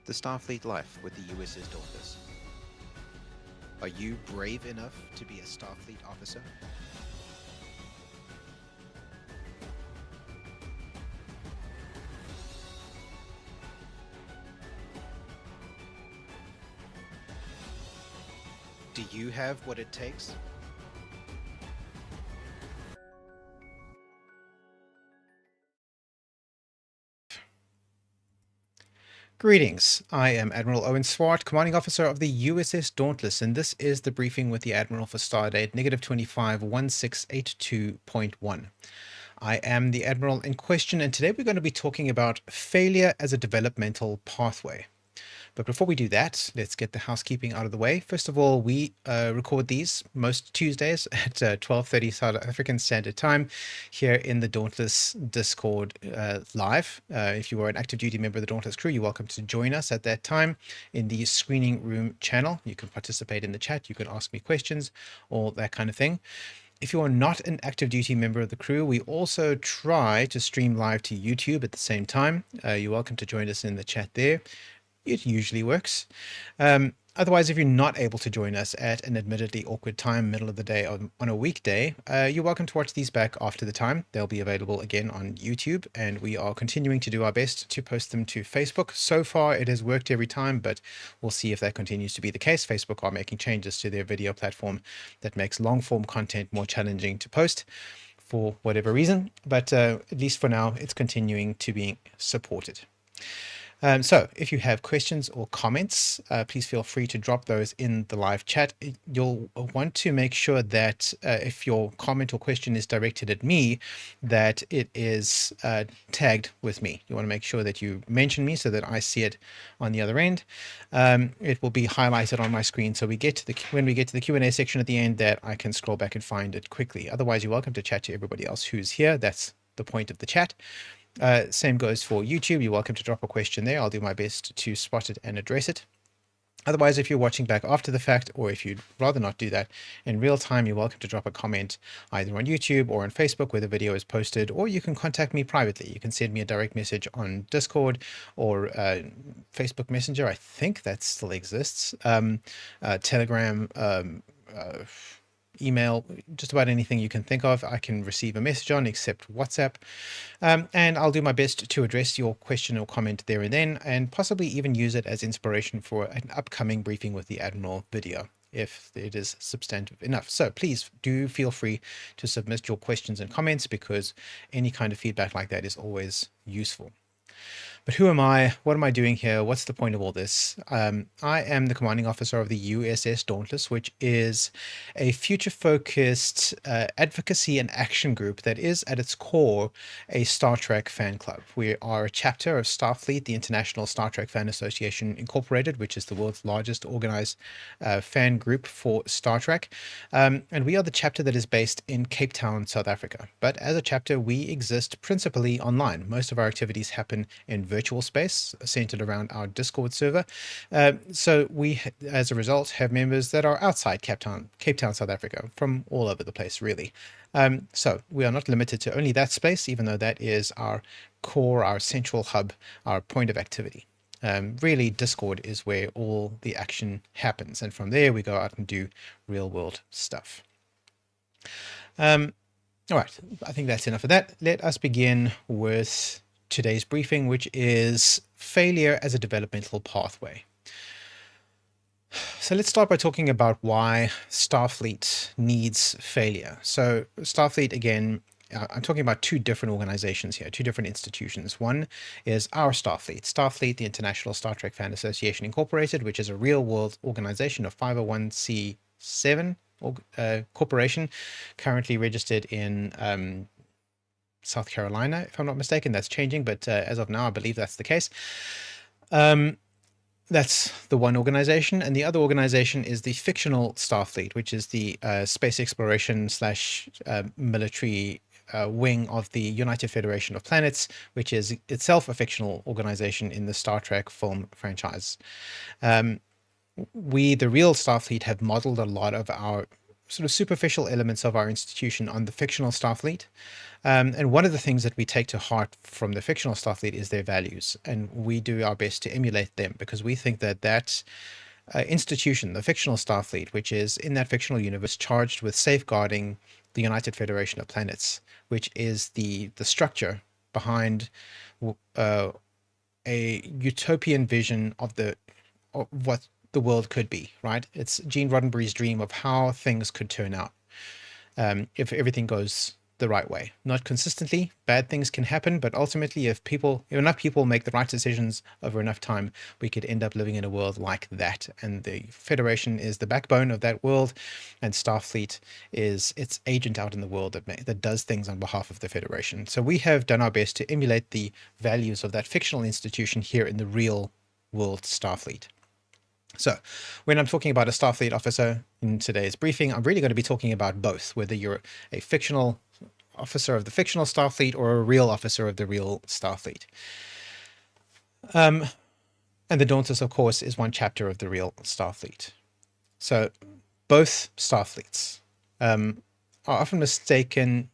the Starfleet life with the USS Dauntless. Are you brave enough to be a Starfleet officer? Do you have what it takes? Greetings, I am Admiral Swart, Commanding Officer of the USS Dauntless, and this is the briefing with the Admiral for Stardate -25-1682.1. I am the Admiral in question, and today we're going to be talking about failure as a developmental pathway. But before we do that, let's get the housekeeping out of the way. First of all, we record these most Tuesdays at 12:30 South African Standard Time here in the Dauntless Discord live. If you are an active duty member of the Dauntless crew, you're welcome to join us at that time in the screening room channel. You can participate in the chat, you can ask me questions, all that kind of thing. If you are not an active duty member of the crew, we also try to stream live to YouTube at the same time. You're welcome to join us in the chat there. It usually works. Otherwise, if you're not able to join us at an admittedly awkward time, middle of the day on a weekday, you're welcome to watch these back after the time. They'll be available again on YouTube, and we are continuing to do our best to post them to Facebook. So far, it has worked every time, but we'll see if that continues to be the case. Facebook are making changes to their video platform that makes long-form content more challenging to post for whatever reason, but at least for now, it's continuing to be supported. So if you have questions or comments, please feel free to drop those in the live chat. You'll want to make sure that if your comment or question is directed at me, that it is tagged with me. You want to make sure that you mention me so that I see it on the other end. It will be highlighted on my screen, so when we get to the Q&A section at the end, that I can scroll back and find it quickly. Otherwise, you're welcome to chat to everybody else who's here. That's the point of the chat. Same goes for YouTube. You're welcome to drop a question there. I'll do my best to spot it and address it. Otherwise, if you're watching back after the fact, or if you'd rather not do that in real time, you're welcome to drop a comment either on YouTube or on Facebook where the video is posted, or you can contact me privately. You can send me a direct message on Discord or Facebook Messenger. I think that still exists. Telegram, email, just about anything you can think of, I can receive a message on, except WhatsApp. And I'll do my best to address your question or comment there and then, and possibly even use it as inspiration for an upcoming briefing with the Admiral video, if it is substantive enough. So please do feel free to submit your questions and comments, because any kind of feedback like that is always useful. But who am I? What am I doing here? What's the point of all this? I am the commanding officer of the USS Dauntless, which is a future-focused advocacy and action group that is, at its core, a Star Trek fan club. We are a chapter of Starfleet, the International Star Trek Fan Association Incorporated, which is the world's largest organized fan group for Star Trek. And we are the chapter that is based in Cape Town, South Africa. But as a chapter, we exist principally online. Most of our activities happen in virtual space centered around our Discord server. So we, as a result, have members that are outside Cape Town, South Africa, from all over the place, really. So we are not limited to only that space, even though that is our core, our central hub, our point of activity. Really, Discord is where all the action happens. And from there, we go out and do real world stuff. All right, I think that's enough of that. Let us begin with today's briefing, which is failure as a developmental pathway. So let's start by talking about why Starfleet needs failure. So Starfleet, again, I'm talking about two different organizations here, two different institutions. One is our Starfleet, the International Star Trek Fan Association Incorporated, which is a real world organization of 501c7 corporation, currently registered in South Carolina, if I'm not mistaken. That's changing, but as of now, I believe that's the case. That's the one organization, and the other organization is the fictional Starfleet, which is the space exploration slash military wing of the United Federation of Planets, which is itself a fictional organization in the Star Trek film franchise. We, the real Starfleet, have modeled a lot of our sort of superficial elements of our institution on the fictional Starfleet. And one of the things that we take to heart from the fictional Starfleet is their values, and we do our best to emulate them because we think that institution, the fictional Starfleet, which is in that fictional universe charged with safeguarding the United Federation of Planets, which is the structure behind a utopian vision of what the world could be, right? It's Gene Roddenberry's dream of how things could turn out if everything goes the right way. Not consistently, bad things can happen, but ultimately if enough people make the right decisions over enough time, we could end up living in a world like that. And the Federation is the backbone of that world, and Starfleet is its agent out in the world that does things on behalf of the Federation. So we have done our best to emulate the values of that fictional institution here in the real world Starfleet. So when I'm talking about a Starfleet officer in today's briefing, I'm really going to be talking about both, whether you're a fictional officer of the fictional Starfleet or a real officer of the real Starfleet. And the Dauntless, of course, is one chapter of the real Starfleet. So both Starfleets are often mistaken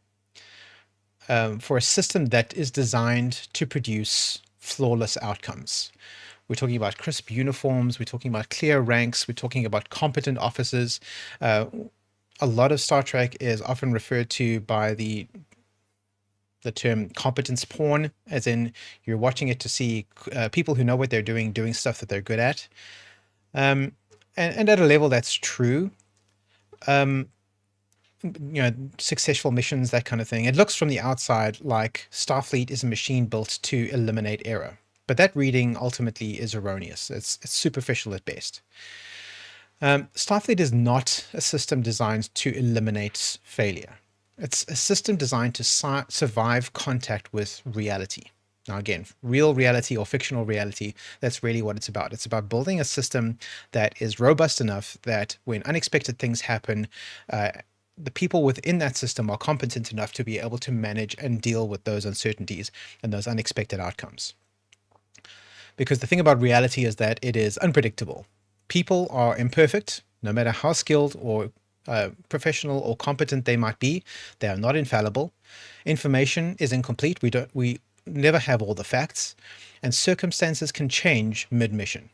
for a system that is designed to produce flawless outcomes. We're talking about crisp uniforms, we're talking about clear ranks, we're talking about competent officers. A lot of Star Trek is often referred to by the term competence porn, as in you're watching it to see people who know what they're doing stuff that they're good at. And at a level that's true. Successful missions, that kind of thing. It looks from the outside like Starfleet is a machine built to eliminate error. But that reading ultimately is erroneous. It's superficial at best. Starfleet is not a system designed to eliminate failure. It's a system designed to survive contact with reality. Now again, real reality or fictional reality, that's really what it's about. It's about building a system that is robust enough that when unexpected things happen, the people within that system are competent enough to be able to manage and deal with those uncertainties and those unexpected outcomes. Because the thing about reality is that it is unpredictable. People are imperfect, no matter how skilled or professional or competent they might be. They are not infallible. Information is incomplete. We never have all the facts, and circumstances can change mid-mission.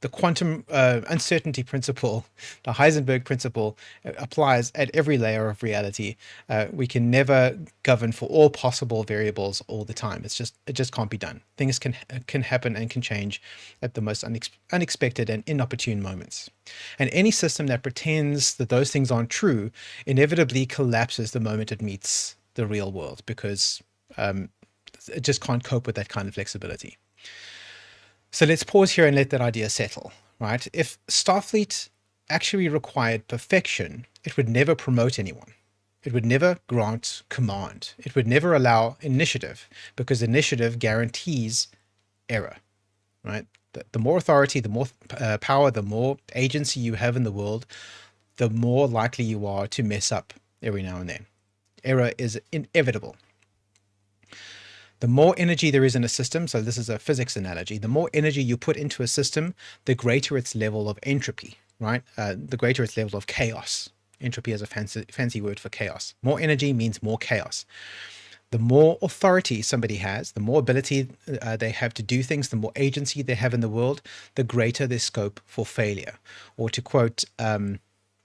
The quantum uncertainty principle, the Heisenberg principle, applies at every layer of reality. We can never govern for all possible variables all the time. It just can't be done. Things can happen and can change at the most unexpected and inopportune moments. And any system that pretends that those things aren't true inevitably collapses the moment it meets the real world, because it just can't cope with that kind of flexibility. So let's pause here and let that idea settle, right? If Starfleet actually required perfection, it would never promote anyone. It would never grant command. It would never allow initiative, because initiative guarantees error, right? The more authority, the more power, the more agency you have in the world, the more likely you are to mess up every now and then. Error is inevitable. The more energy there is in a system, so this is a physics analogy, the more energy you put into a system, the greater its level of entropy, right? The greater its level of chaos. Entropy is a fancy word for chaos. More energy means more chaos. The more authority somebody has, the more ability they have to do things, the more agency they have in the world, the greater their scope for failure. Or to quote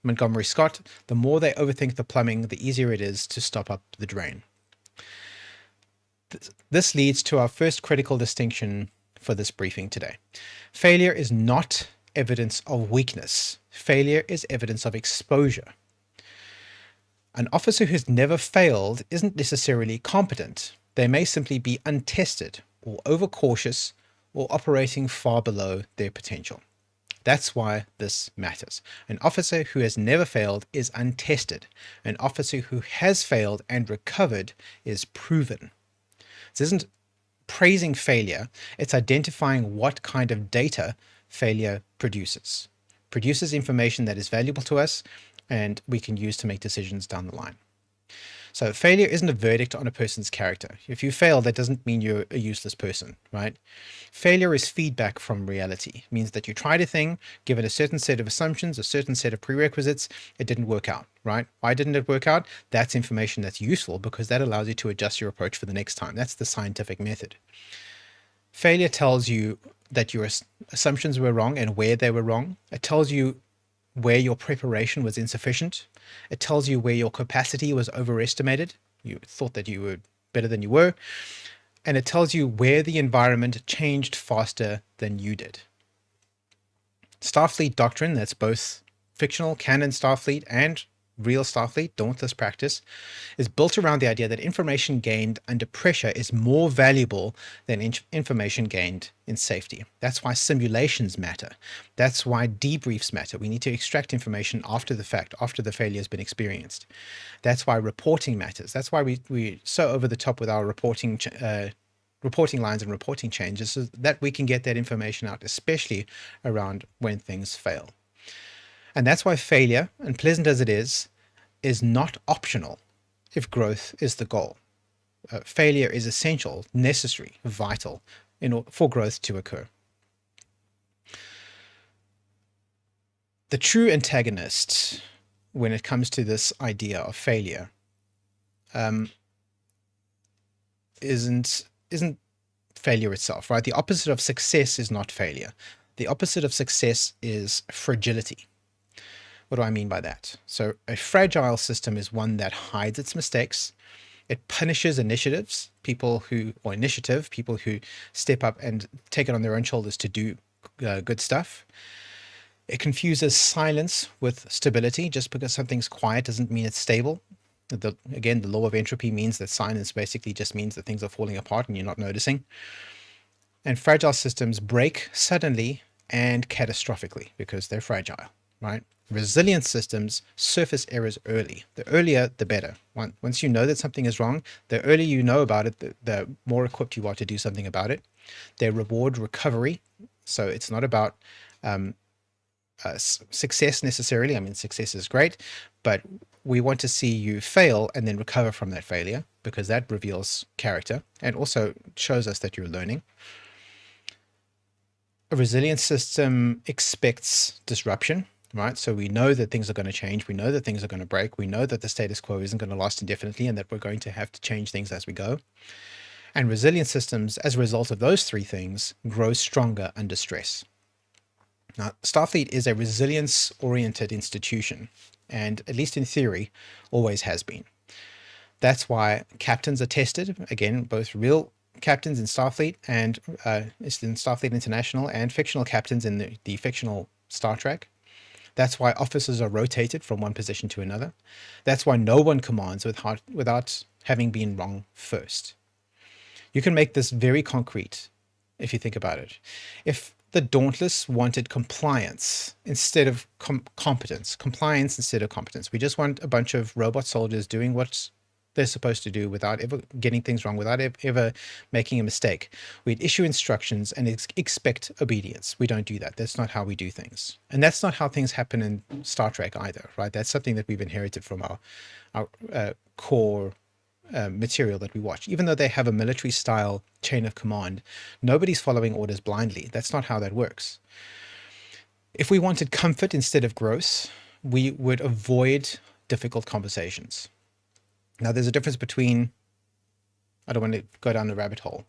Montgomery Scott, the more they overthink the plumbing, the easier it is to stop up the drain. This leads to our first critical distinction for this briefing today. Failure is not evidence of weakness. Failure is evidence of exposure. An officer who's never failed isn't necessarily competent. They may simply be untested or overcautious or operating far below their potential. That's why this matters. An officer who has never failed is untested. An officer who has failed and recovered is proven. This isn't praising failure, it's identifying what kind of data failure produces. Produces information that is valuable to us and we can use to make decisions down the line. So failure isn't a verdict on a person's character. If you fail, that doesn't mean you're a useless person, right? Failure is feedback from reality. It means that you tried a thing, given a certain set of assumptions, a certain set of prerequisites, it didn't work out, right? Why didn't it work out? That's information that's useful because that allows you to adjust your approach for the next time. That's the scientific method. Failure tells you that your assumptions were wrong and where they were wrong. It tells you where your preparation was insufficient. It tells you where your capacity was overestimated. You thought that you were better than you were. And it tells you where the environment changed faster than you did. Starfleet doctrine, that's both fictional canon Starfleet and real Starfleet, Dauntless practice, is built around the idea that information gained under pressure is more valuable than information gained in safety. That's why simulations matter. That's why debriefs matter. We need to extract information after the fact, after the failure has been experienced. That's why reporting matters. That's why we're so over the top with our reporting lines and reporting changes, so that we can get that information out, especially around when things fail. And that's why failure, unpleasant as it is not optional if growth is the goal. Failure is essential, necessary, vital for growth to occur. The true antagonist when it comes to this idea of failure isn't failure itself, right? The opposite of success is not failure. The opposite of success is fragility. What do I mean by that? So a fragile system is one that hides its mistakes. It punishes people who step up and take it on their own shoulders to do good stuff. It confuses silence with stability. Just because something's quiet doesn't mean it's stable. Again, the law of entropy means that silence basically just means that things are falling apart and you're not noticing. And fragile systems break suddenly and catastrophically because they're fragile, right? Resilient systems surface errors early. The earlier, the better. Once you know that something is wrong, the earlier you know about it, the more equipped you are to do something about it. They reward recovery. So it's not about success necessarily. I mean, success is great, but we want to see you fail and then recover from that failure because that reveals character and also shows us that you're learning. A resilient system expects disruption. Right? So we know that things are going to change. We know that things are going to break. We know that the status quo isn't going to last indefinitely and that we're going to have to change things as we go. And resilient systems, as a result of those three things, grow stronger under stress. Now, Starfleet is a resilience-oriented institution, and at least in theory, always has been. That's why captains are tested, again, both real captains in Starfleet and in Starfleet International and fictional captains in the fictional Star Trek. That's why officers are rotated from one position to another. That's why no one commands without having been wrong first. You can make this very concrete if you think about it. If the Dauntless wanted compliance instead of competence, compliance instead of competence, we just want a bunch of robot soldiers doing what they're supposed to do without ever getting things wrong, without ever making a mistake. We'd issue instructions and expect obedience. We don't do that. That's not how we do things. And that's not how things happen in Star Trek either, right? That's something that we've inherited from our core material that we watch. Even though they have a military style chain of command, nobody's following orders blindly. That's not how that works. If we wanted comfort instead of growth, we would avoid difficult conversations. Now, there's a difference between, I don't want to go down the rabbit hole.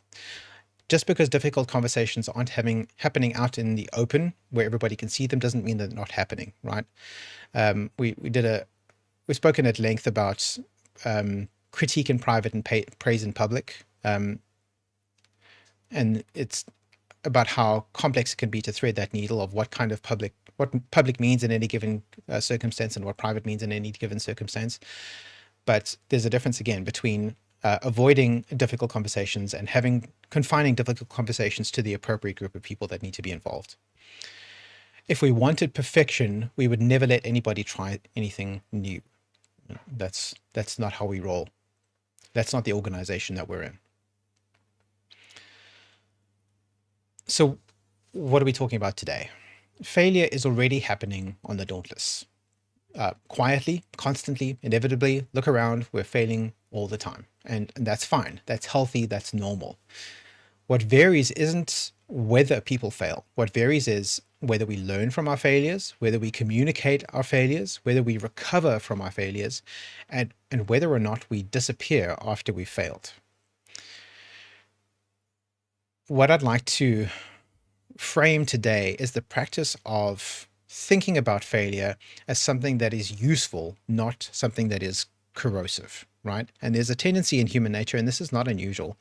Just because difficult conversations aren't happening out in the open where everybody can see them doesn't mean they're not happening, right? We've spoken at length about critique in private and praise in public. And it's about how complex it can be to thread that needle of what public means in any given circumstance and what private means in any given circumstance. But there's a difference again between avoiding difficult conversations and confining difficult conversations to the appropriate group of people that need to be involved. If we wanted perfection, we would never let anybody try anything new. That's not how we roll. That's not the organization that we're in. So what are we talking about today? Failure is already happening on the Dauntless. quietly, constantly, inevitably. Look around, we're failing all the time. And that's fine. That's healthy. That's normal. What varies isn't whether people fail. What varies is whether we learn from our failures, whether we communicate our failures, whether we recover from our failures, and whether or not we disappear after we failed. What I'd like to frame today is the practice of thinking about failure as something that is useful, not something that is corrosive, right? And there's a tendency in human nature, and this is not unusual,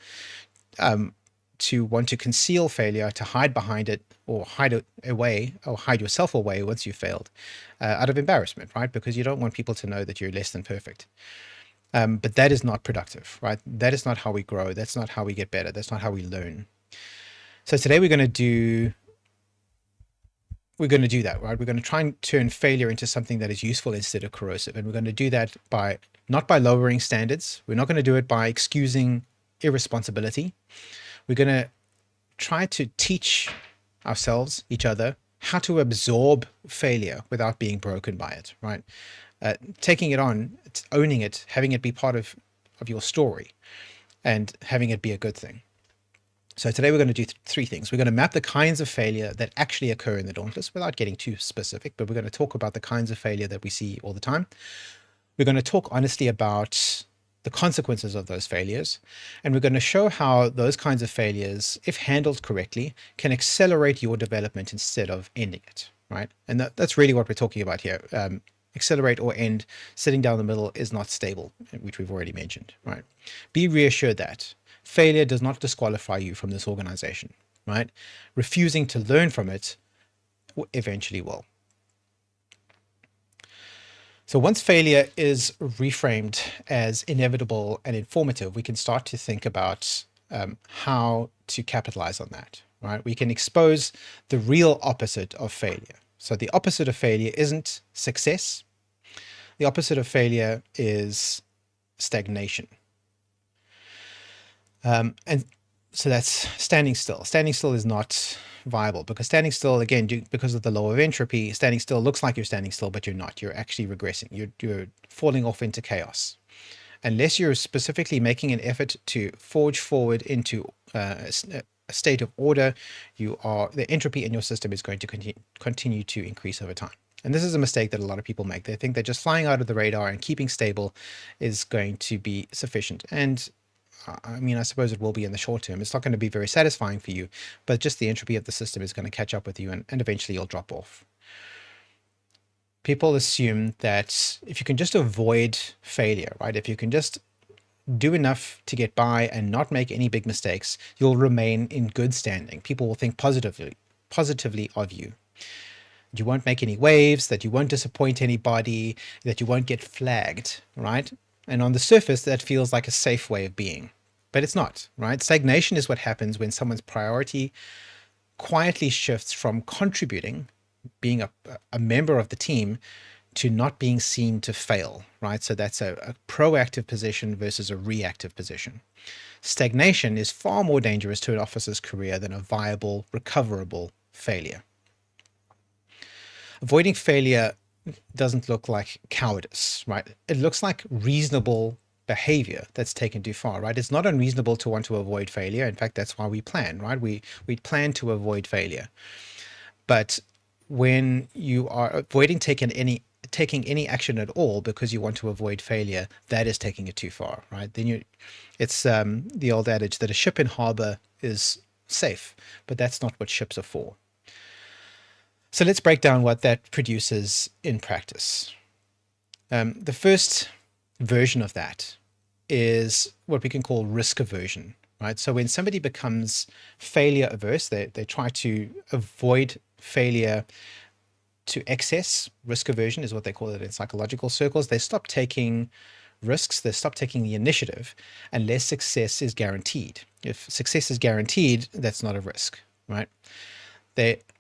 to want to conceal failure, to hide behind it, or hide it away, or hide yourself away once you've failed, out of embarrassment, right? Because you don't want people to know that you're less than perfect. But that is not productive, right? That is not how we grow. That's not how we get better. That's not how we learn. So today we're going to do that, right? We're going to try and turn failure into something that is useful instead of corrosive. And we're going to do that by not by lowering standards. We're not going to do it by excusing irresponsibility. We're going to try to teach ourselves, each other, how to absorb failure without being broken by it, right? Taking it on, owning it, having it be part of your story, and having it be a good thing. So today we're going to do three things. We're going to map the kinds of failure that actually occur in the Dauntless without getting too specific, but we're going to talk about the kinds of failure that we see all the time. We're going to talk honestly about the consequences of those failures, and we're going to show how those kinds of failures, if handled correctly, can accelerate your development instead of ending it, right? And that's really what we're talking about here. Accelerate or end, sitting down the middle is not stable, which we've already mentioned, right? Be reassured that failure does not disqualify you from this organization, right? Refusing to learn from it eventually will. So once failure is reframed as inevitable and informative, we can start to think about how to capitalize on that, right? We can expose the real opposite of failure. So the opposite of failure isn't success. The opposite of failure is stagnation. And so that's standing still. Standing still is not viable because standing still, again, because of the law of entropy, standing still looks like you're standing still, but you're not. You're actually regressing. You're falling off into chaos. Unless you're specifically making an effort to forge forward into a state of order, the entropy in your system is going to continue to increase over time. And this is a mistake that a lot of people make. They think that just flying out of the radar and keeping stable is going to be sufficient. And I mean, I suppose it will be in the short term. It's not going to be very satisfying for you, but just the entropy of the system is going to catch up with you, and eventually you'll drop off. People assume that if you can just avoid failure, right? If you can just do enough to get by and not make any big mistakes, you'll remain in good standing. People will think positively of you. You won't make any waves, that you won't disappoint anybody, that you won't get flagged, right? And on the surface, that feels like a safe way of being, but it's not, right? Stagnation is what happens when someone's priority quietly shifts from contributing, being a member of the team, to not being seen to fail, right? So that's a proactive position versus a reactive position. Stagnation is far more dangerous to an officer's career than a viable, recoverable failure. Avoiding failure doesn't look like cowardice, right? It looks like reasonable behavior that's taken too far, right? It's not unreasonable to want to avoid failure. In fact, that's why we plan, right? We plan to avoid failure. But when you are avoiding taking any action at all because you want to avoid failure, that is taking it too far, right? Then it's the old adage that a ship in harbor is safe, but that's not what ships are for. So let's break down what that produces in practice. The first version of that is what we can call risk aversion, right? So when somebody becomes failure averse, they try to avoid failure to excess. Risk aversion is what they call it in psychological circles. They stop taking risks, they stop taking the initiative unless success is guaranteed. If success is guaranteed, that's not a risk, right?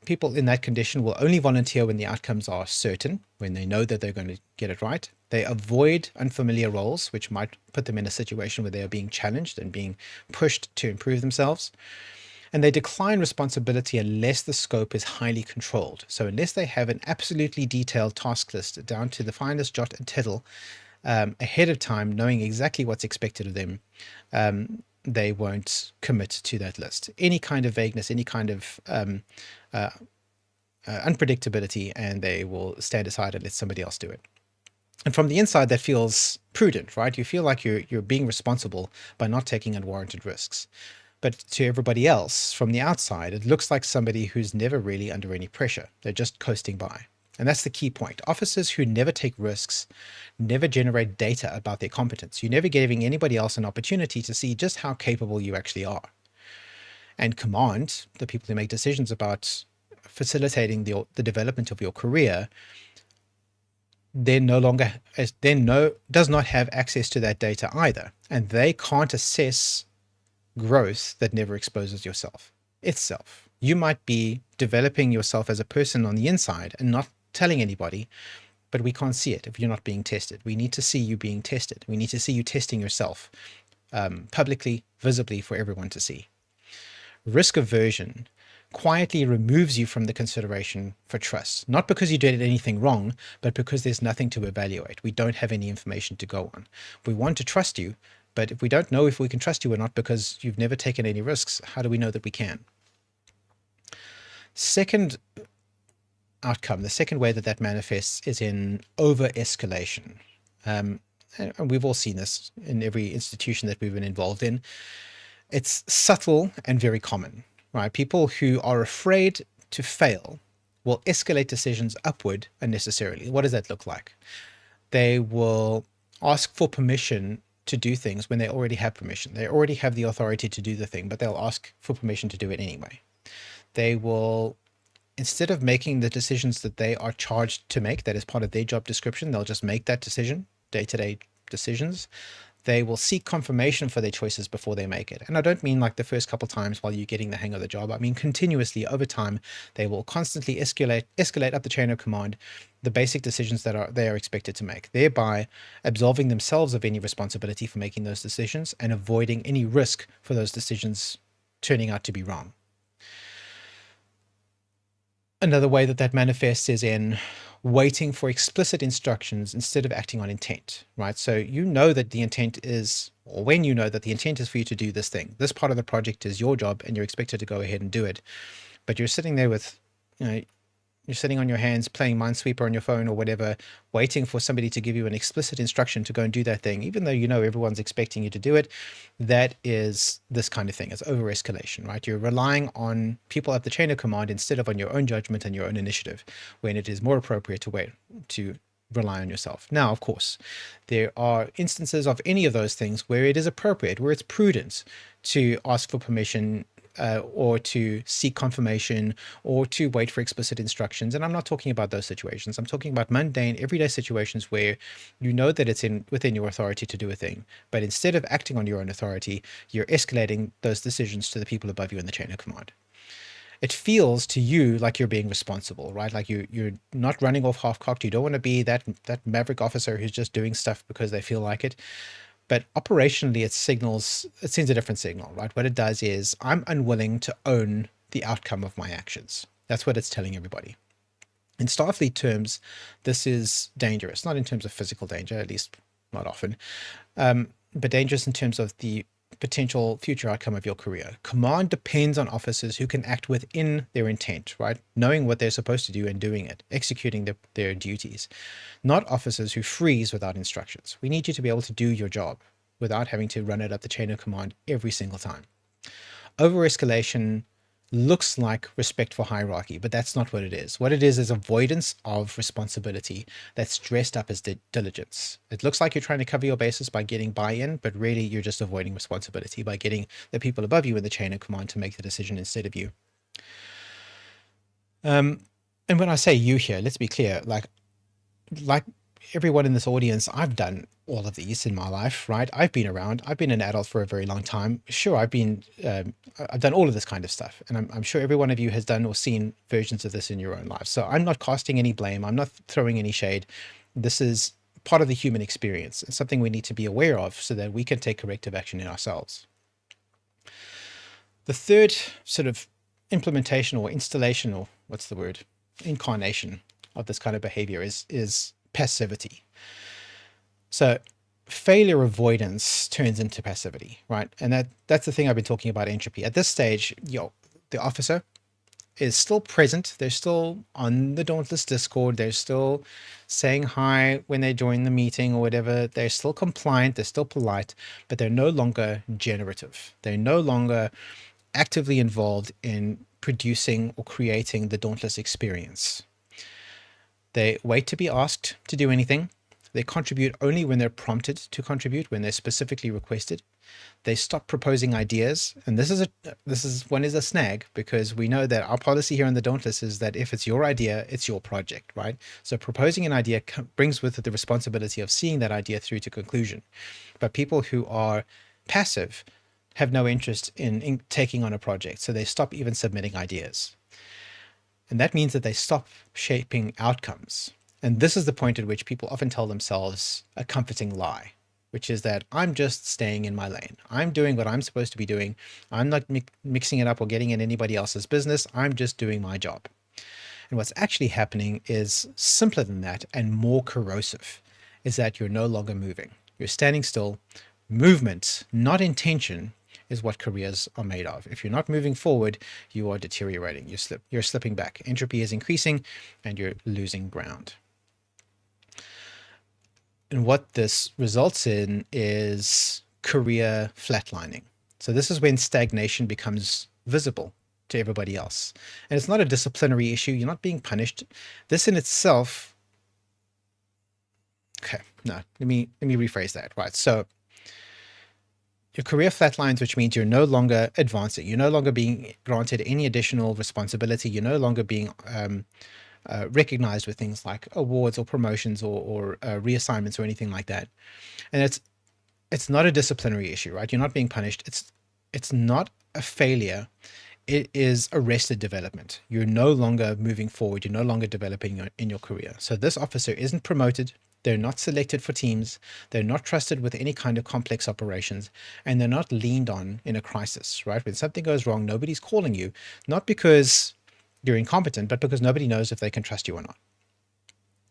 People in that condition will only volunteer when the outcomes are certain, when they know that they're going to get it right. They avoid unfamiliar roles, which might put them in a situation where they are being challenged and being pushed to improve themselves. And they decline responsibility unless the scope is highly controlled. So unless they have an absolutely detailed task list down to the finest jot and tittle ahead of time, knowing exactly what's expected of them, they won't commit to that list. Any kind of vagueness, any kind of unpredictability, and they will stand aside and let somebody else do it. And from the inside, that feels prudent, right? You feel like you're being responsible by not taking unwarranted risks. But to everybody else from the outside, it looks like somebody who's never really under any pressure. They're just coasting by. And that's the key point. Officers who never take risks never generate data about their competence. You're never giving anybody else an opportunity to see just how capable you actually are. And command, the people who make decisions about facilitating the development of your career, does not have access to that data either. And they can't assess growth that never exposes itself. You might be developing yourself as a person on the inside and not telling anybody, but we can't see it if you're not being tested. We need to see you being tested. We need to see you testing yourself publicly, visibly, for everyone to see. Risk aversion quietly removes you from the consideration for trust, not because you did anything wrong, but because there's nothing to evaluate. We don't have any information to go on. We want to trust you, but if we don't know if we can trust you or not because you've never taken any risks, how do we know that we can? Second outcome, the second way that manifests is in over-escalation. And we've all seen this in every institution that we've been involved in. It's subtle and very common, right? People who are afraid to fail will escalate decisions upward unnecessarily. What does that look like? They will ask for permission to do things when they already have permission. They already have the authority to do the thing, but they'll ask for permission to do it anyway. They will, instead of making the decisions that they are charged to make, that is part of their job description, they'll just make that decision, day-to-day decisions. They will seek confirmation for their choices before they make it. And I don't mean like the first couple times while you're getting the hang of the job. I mean continuously over time. They will constantly escalate up the chain of command the basic decisions that they are expected to make, thereby absolving themselves of any responsibility for making those decisions and avoiding any risk for those decisions turning out to be wrong. Another way that manifests is in waiting for explicit instructions instead of acting on intent, right? So you know that the intent is, or when you know that the intent is for you to do this thing, this part of the project is your job and you're expected to go ahead and do it. But you're sitting there with, you're sitting on your hands playing Minesweeper on your phone or whatever, waiting for somebody to give you an explicit instruction to go and do that thing, even though you know everyone's expecting you to do it. That is this kind of thing. It's over-escalation, right? You're relying on people at the chain of command instead of on your own judgment and your own initiative, when it is more appropriate to rely on yourself. Now, of course, there are instances of any of those things where it is appropriate, where it's prudent to ask for permission or to seek confirmation or to wait for explicit instructions. And I'm not talking about those situations. I'm talking about mundane, everyday situations where you know that it's within your authority to do a thing, but instead of acting on your own authority, you're escalating those decisions to the people above you in the chain of command. It feels to you like you're being responsible, right? Like you're not running off half-cocked. You don't want to be that maverick officer who's just doing stuff because they feel like it. But operationally, it sends a different signal, right? What it does is I'm unwilling to own the outcome of my actions. That's what it's telling everybody. In Starfleet terms, this is dangerous, not in terms of physical danger, at least not often, but dangerous in terms of the potential future outcome of your career. Command depends on officers who can act within their intent, right? Knowing what they're supposed to do and doing it, executing their duties, not officers who freeze without instructions. We need you to be able to do your job without having to run it up the chain of command every single time. Over-escalation looks like respect for hierarchy, but that's not what it is. What it is avoidance of responsibility that's dressed up as diligence. It looks like you're trying to cover your bases by getting buy-in, but really you're just avoiding responsibility by getting the people above you in the chain of command to make the decision instead of you. And when I say you here, let's be clear, like everyone in this audience, I've done all of these in my life, right? I've been around. I've been an adult for a very long time. Sure, I've done all of this kind of stuff. And I'm sure every one of you has done or seen versions of this in your own life. So I'm not casting any blame. I'm not throwing any shade. This is part of the human experience and something we need to be aware of so that we can take corrective action in ourselves. The third sort of implementation or installation, or what's the word, incarnation of this kind of behavior is passivity. So failure avoidance turns into passivity, right? And that's the thing I've been talking about entropy. At this stage, the officer is still present. They're still on the Dauntless Discord. They're still saying hi when they join the meeting or whatever. They're still compliant. They're still polite, but they're no longer generative. They're no longer actively involved in producing or creating the Dauntless experience. They wait to be asked to do anything. They contribute only when they're prompted to contribute, when they're specifically requested. They stop proposing ideas, and this is a snag, because we know that our policy here in the Dauntless is that if it's your idea, it's your project, right? So proposing an idea brings with it the responsibility of seeing that idea through to conclusion. But people who are passive have no interest in taking on a project, so they stop even submitting ideas. And that means that they stop shaping outcomes. And this is the point at which people often tell themselves a comforting lie, which is that I'm just staying in my lane. I'm doing what I'm supposed to be doing. I'm not mixing it up or getting in anybody else's business. I'm just doing my job. And what's actually happening is simpler than that and more corrosive, is that you're no longer moving. You're standing still. Movement, not intention, is what careers are made of. If you're not moving forward, you are deteriorating. You're slipping back. Entropy is increasing and you're losing ground. And what this results in is career flatlining. So this is when stagnation becomes visible to everybody else. And it's not a disciplinary issue. You're not being punished. This in itself... Okay, no, let me rephrase that. Right, so your career flatlines, which means you're no longer advancing. You're no longer being granted any additional responsibility. You're no longer being recognized with things like awards or promotions or reassignments or anything like that. And it's not a disciplinary issue, right? You're not being punished. It's not a failure. It is arrested development. You're no longer moving forward. You're no longer developing in your career. So this officer isn't promoted. They're not selected for teams. They're not trusted with any kind of complex operations, and they're not leaned on in a crisis, right? When something goes wrong, nobody's calling you, not because you're incompetent, but because nobody knows if they can trust you or not,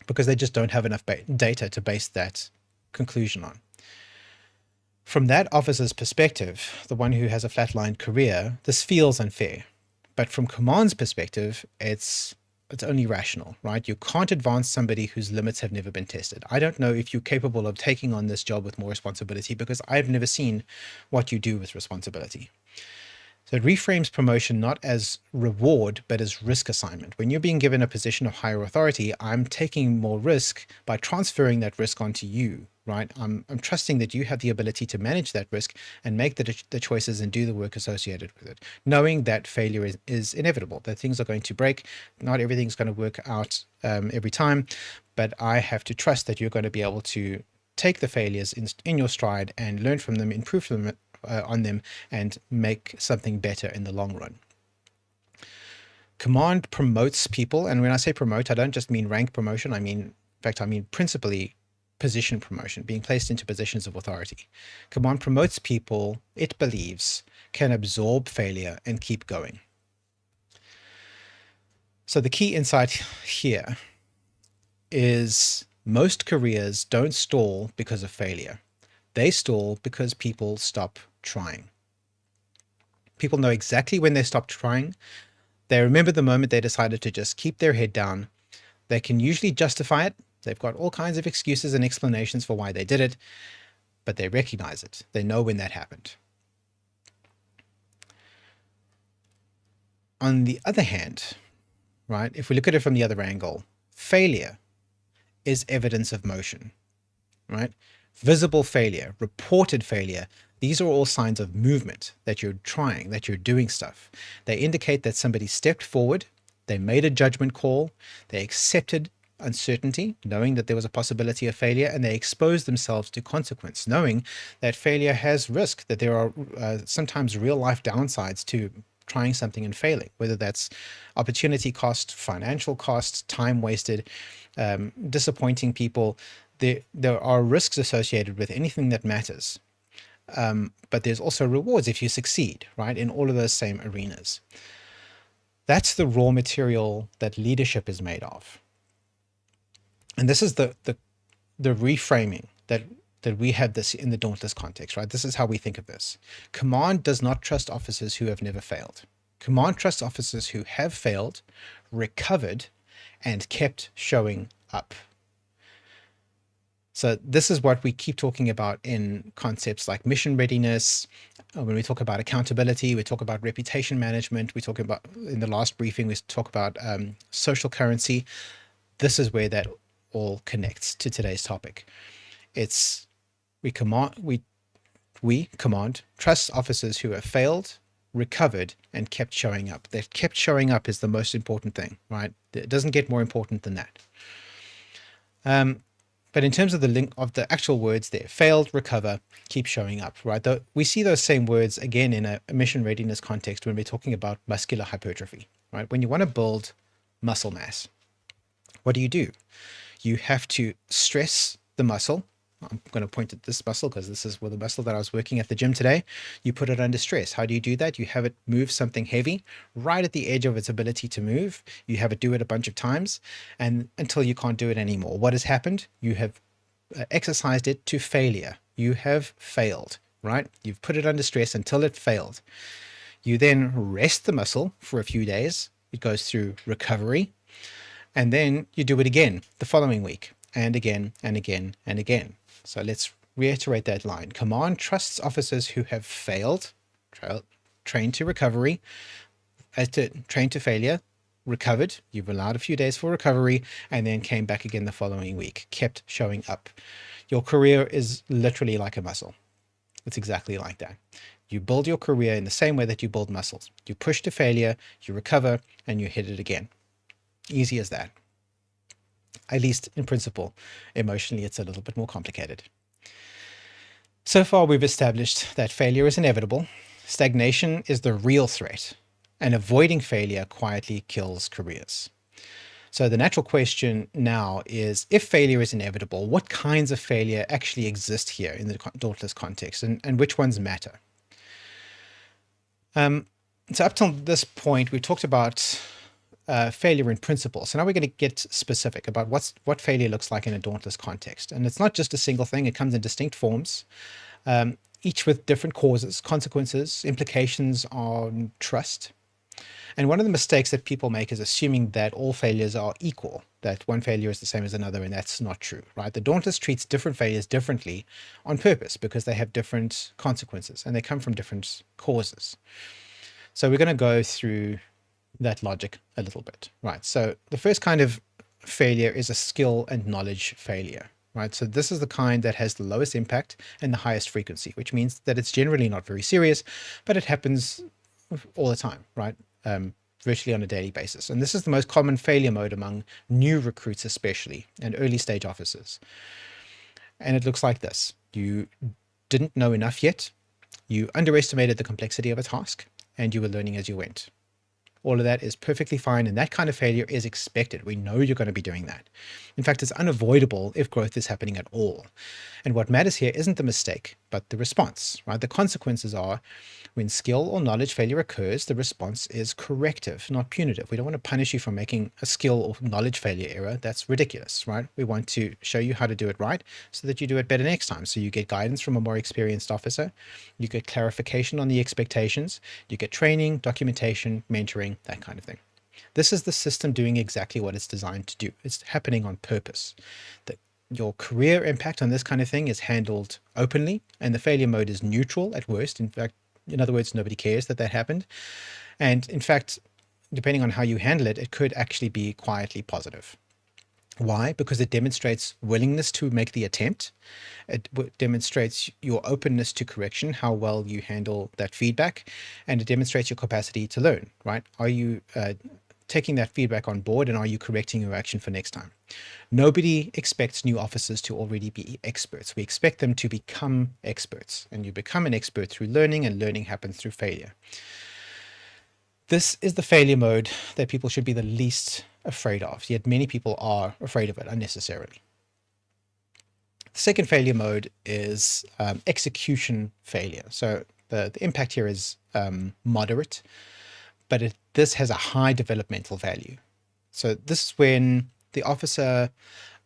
because they just don't have enough data to base that conclusion on. From that officer's perspective, the one who has a flatlined career, this feels unfair. But from command's perspective, it's only rational, right? You can't advance somebody whose limits have never been tested. I don't know if you're capable of taking on this job with more responsibility, because I've never seen what you do with responsibility. So it reframes promotion not as reward, but as risk assignment. When you're being given a position of higher authority, I'm taking more risk by transferring that risk onto you, right? I'm trusting that you have the ability to manage that risk and make the choices and do the work associated with it, knowing that failure is inevitable, that things are going to break. Not everything's going to work out every time, but I have to trust that you're going to be able to take the failures in your stride and learn from them, improve from them, on them, and make something better in the long run. Command promotes people, and when I say promote, I don't just mean rank promotion. I mean principally position promotion, being placed into positions of authority. Command promotes people it believes can absorb failure and keep going. So the key insight here is most careers don't stall because of failure. They stall because people stop trying. People know exactly when they stopped trying. They remember the moment they decided to just keep their head down. They can usually justify it. They've got all kinds of excuses and explanations for why they did it, but they recognize it. They know when that happened. On the other hand, right, if we look at it from the other angle, failure is evidence of motion, right? Visible failure, reported failure, these are all signs of movement, that you're trying, that you're doing stuff. They indicate that somebody stepped forward, they made a judgment call, they accepted uncertainty, knowing that there was a possibility of failure, and they exposed themselves to consequence, knowing that failure has risk, that there are sometimes real-life downsides to trying something and failing, whether that's opportunity cost, financial cost, time wasted, disappointing people. There are risks associated with anything that matters. but there's also rewards if you succeed, right? In all of those same arenas. That's the raw material that leadership is made of. And this is the reframing that we have this in the Dauntless context, right? This is how we think of this. Command does not trust officers who have never failed. Command trusts officers who have failed, recovered, and kept showing up. So this is what we keep talking about in concepts like mission readiness. When we talk about accountability, we talk about reputation management. We talk about, in the last briefing, we talk about social currency. This is where that all connects to today's topic. It's we command trust officers who have failed, recovered, and kept showing up. That kept showing up is the most important thing, right? It doesn't get more important than that. But in terms of the link of the actual words there, failed, recover, keep showing up, right? We see those same words again in a mission readiness context when we're talking about muscular hypertrophy, right? When you want to build muscle mass, what do? You have to stress the muscle. I'm going to point at this muscle because this is the muscle that I was working at the gym today. You put it under stress. How do you do that? You have it move something heavy right at the edge of its ability to move. You have it do it a bunch of times and until you can't do it anymore. What has happened? You have exercised it to failure. You have failed, right? You've put it under stress until it failed. You then rest the muscle for a few days. It goes through recovery. And then you do it again the following week and again and again and again. So let's reiterate that line. Command trusts officers who have failed, trained to recovery, trained to failure, recovered. You've allowed a few days for recovery and then came back again the following week, kept showing up. Your career is literally like a muscle. It's exactly like that. You build your career in the same way that you build muscles. You push to failure, you recover, and you hit it again. Easy as that. At least in principle. Emotionally, it's a little bit more complicated. So far, we've established that failure is inevitable. Stagnation is the real threat, and avoiding failure quietly kills careers. So the natural question now is, if failure is inevitable, what kinds of failure actually exist here in the Dauntless context, and which ones matter? So up till this point, we've talked about failure in principle. So now we're going to get specific about what failure looks like in a Dauntless context. And it's not just a single thing. It comes in distinct forms, each with different causes, consequences, implications on trust. And one of the mistakes that people make is assuming that all failures are equal, that one failure is the same as another, and that's not true, right? The Dauntless treats different failures differently on purpose because they have different consequences and they come from different causes. So we're going to go through that logic a little bit, right? So the first kind of failure is a skill and knowledge failure, right? So this is the kind that has the lowest impact and the highest frequency, which means that it's generally not very serious, but it happens all the time, right? Virtually on a daily basis. And this is the most common failure mode among new recruits, especially, and early stage officers. And it looks like this. You didn't know enough yet. You underestimated the complexity of a task, and you were learning as you went. All of that is perfectly fine, and that kind of failure is expected. We know you're going to be doing that. In fact, it's unavoidable if growth is happening at all. And what matters here isn't the mistake, but the response, right? The consequences are when skill or knowledge failure occurs, the response is corrective, not punitive. We don't want to punish you for making a skill or knowledge failure error. That's ridiculous, right? We want to show you how to do it right so that you do it better next time. So you get guidance from a more experienced officer. You get clarification on the expectations. You get training, documentation, mentoring, that kind of thing. This is the system doing exactly what it's designed to do. It's happening on purpose. Your career impact on this kind of thing is handled openly, and the failure mode is neutral at worst. In fact, in other words, nobody cares that happened. And in fact, depending on how you handle it, it could actually be quietly positive. Why? Because it demonstrates willingness to make the attempt. It demonstrates your openness to correction, how well you handle that feedback, and it demonstrates your capacity to learn, right? Are you taking that feedback on board, and are you correcting your action for next time? Nobody expects new officers to already be experts. We expect them to become experts, and you become an expert through learning, and learning happens through failure. This is the failure mode that people should be the least afraid of, yet many people are afraid of it unnecessarily. The second failure mode is execution failure. So the impact here is moderate, but this has a high developmental value. So this is when the officer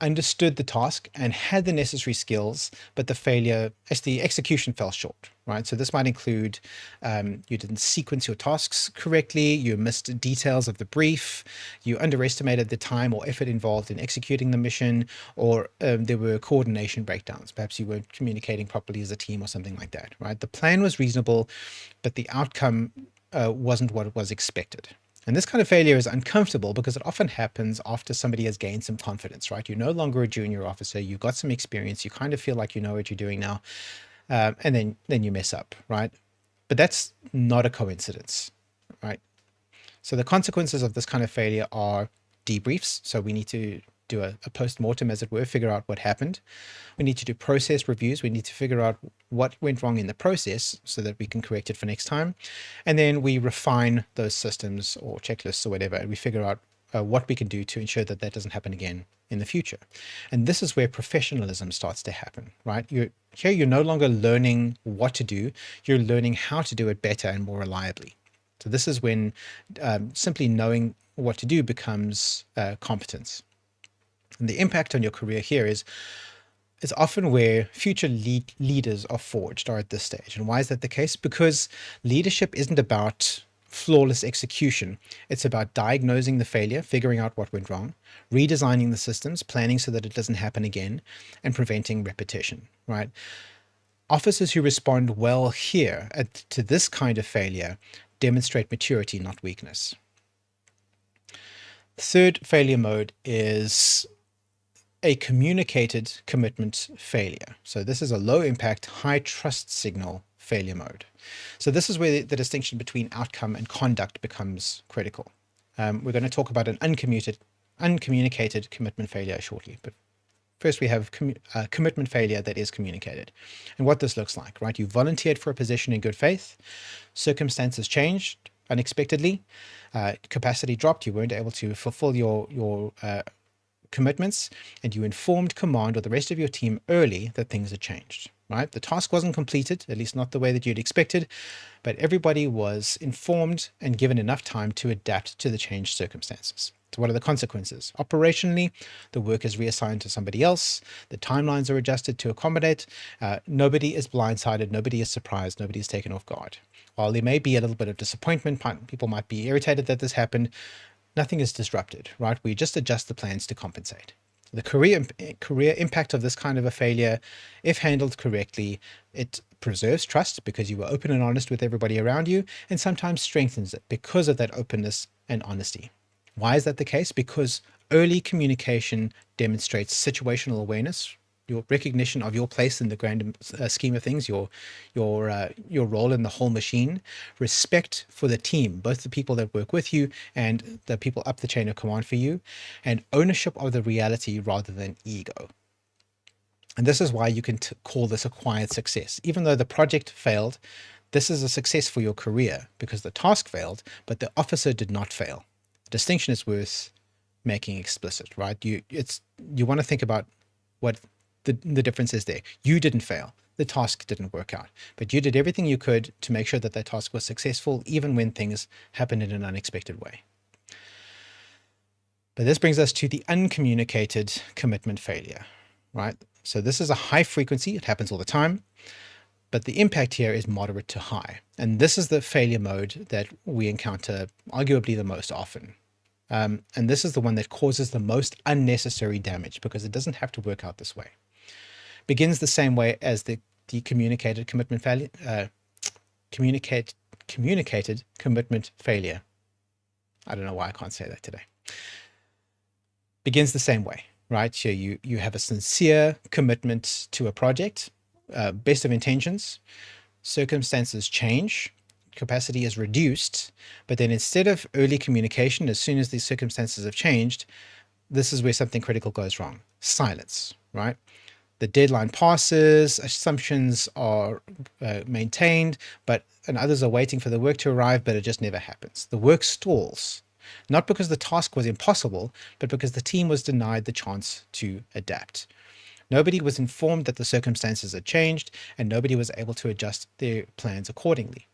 understood the task and had the necessary skills, but the execution fell short, right? So this might include you didn't sequence your tasks correctly, you missed details of the brief, you underestimated the time or effort involved in executing the mission, or there were coordination breakdowns. Perhaps you weren't communicating properly as a team or something like that, right? The plan was reasonable, but the outcome wasn't what was expected. And this kind of failure is uncomfortable because it often happens after somebody has gained some confidence, right? You're no longer a junior officer. You've got some experience. You kind of feel like you know what you're doing now. And then you mess up, right? But that's not a coincidence, right? So the consequences of this kind of failure are debriefs. So we need to do a post-mortem, as it were, figure out what happened. We need to do process reviews. We need to figure out what went wrong in the process so that we can correct it for next time. And then we refine those systems or checklists or whatever, and we figure out what we can do to ensure that that doesn't happen again in the future. And this is where professionalism starts to happen, right? You're no longer learning what to do. You're learning how to do it better and more reliably. So this is when simply knowing what to do becomes competence. And the impact on your career here is often where future leaders are forged are at this stage. And why is that the case? Because leadership isn't about flawless execution. It's about diagnosing the failure, figuring out what went wrong, redesigning the systems, planning so that it doesn't happen again, and preventing repetition, right? Officers who respond well here to this kind of failure demonstrate maturity, not weakness. The third failure mode is a communicated commitment failure. So this is a low impact, high trust signal failure mode. So this is where the distinction between outcome and conduct becomes critical. We're going to talk about an uncommunicated commitment failure shortly, but first we have commitment failure that is communicated, and what this looks like, right? You volunteered for a position in good faith, circumstances changed unexpectedly, capacity dropped, you weren't able to fulfill your commitments, and you informed command or the rest of your team early that things had changed, right? The task wasn't completed, at least not the way that you'd expected, but everybody was informed and given enough time to adapt to the changed circumstances. So what are the consequences? Operationally, the work is reassigned to somebody else, the timelines are adjusted to accommodate, nobody is blindsided, nobody is surprised, nobody is taken off guard. While there may be a little bit of disappointment, people might be irritated that this happened, nothing is disrupted, right? We just adjust the plans to compensate. The career impact of this kind of a failure, if handled correctly, it preserves trust because you were open and honest with everybody around you, and sometimes strengthens it because of that openness and honesty. Why is that the case? Because early communication demonstrates situational awareness, your recognition of your place in the grand scheme of things, your role in the whole machine, respect for the team, both the people that work with you and the people up the chain of command for you, and ownership of the reality rather than ego. And this is why you can call this a quiet success. Even though the project failed, this is a success for your career because the task failed, but the officer did not fail. The distinction is worth making explicit, right? You want to think about what the difference is there. You didn't fail. The task didn't work out, but you did everything you could to make sure that that task was successful, even when things happened in an unexpected way. But this brings us to the uncommunicated commitment failure, right? So this is a high frequency. It happens all the time, but the impact here is moderate to high. And this is the failure mode that we encounter arguably the most often. And this is the one that causes the most unnecessary damage because it doesn't have to work out this way. Begins the same way as the communicated commitment failure. Communicated commitment failure. I don't know why I can't say that today. Begins the same way, right? So you have a sincere commitment to a project, best of intentions, circumstances change, capacity is reduced, but then instead of early communication, as soon as these circumstances have changed, this is where something critical goes wrong. Silence, right? The deadline passes, assumptions are maintained, and others are waiting for the work to arrive, but it just never happens. The work stalls, not because the task was impossible, but because the team was denied the chance to adapt. Nobody was informed that the circumstances had changed, and nobody was able to adjust their plans accordingly.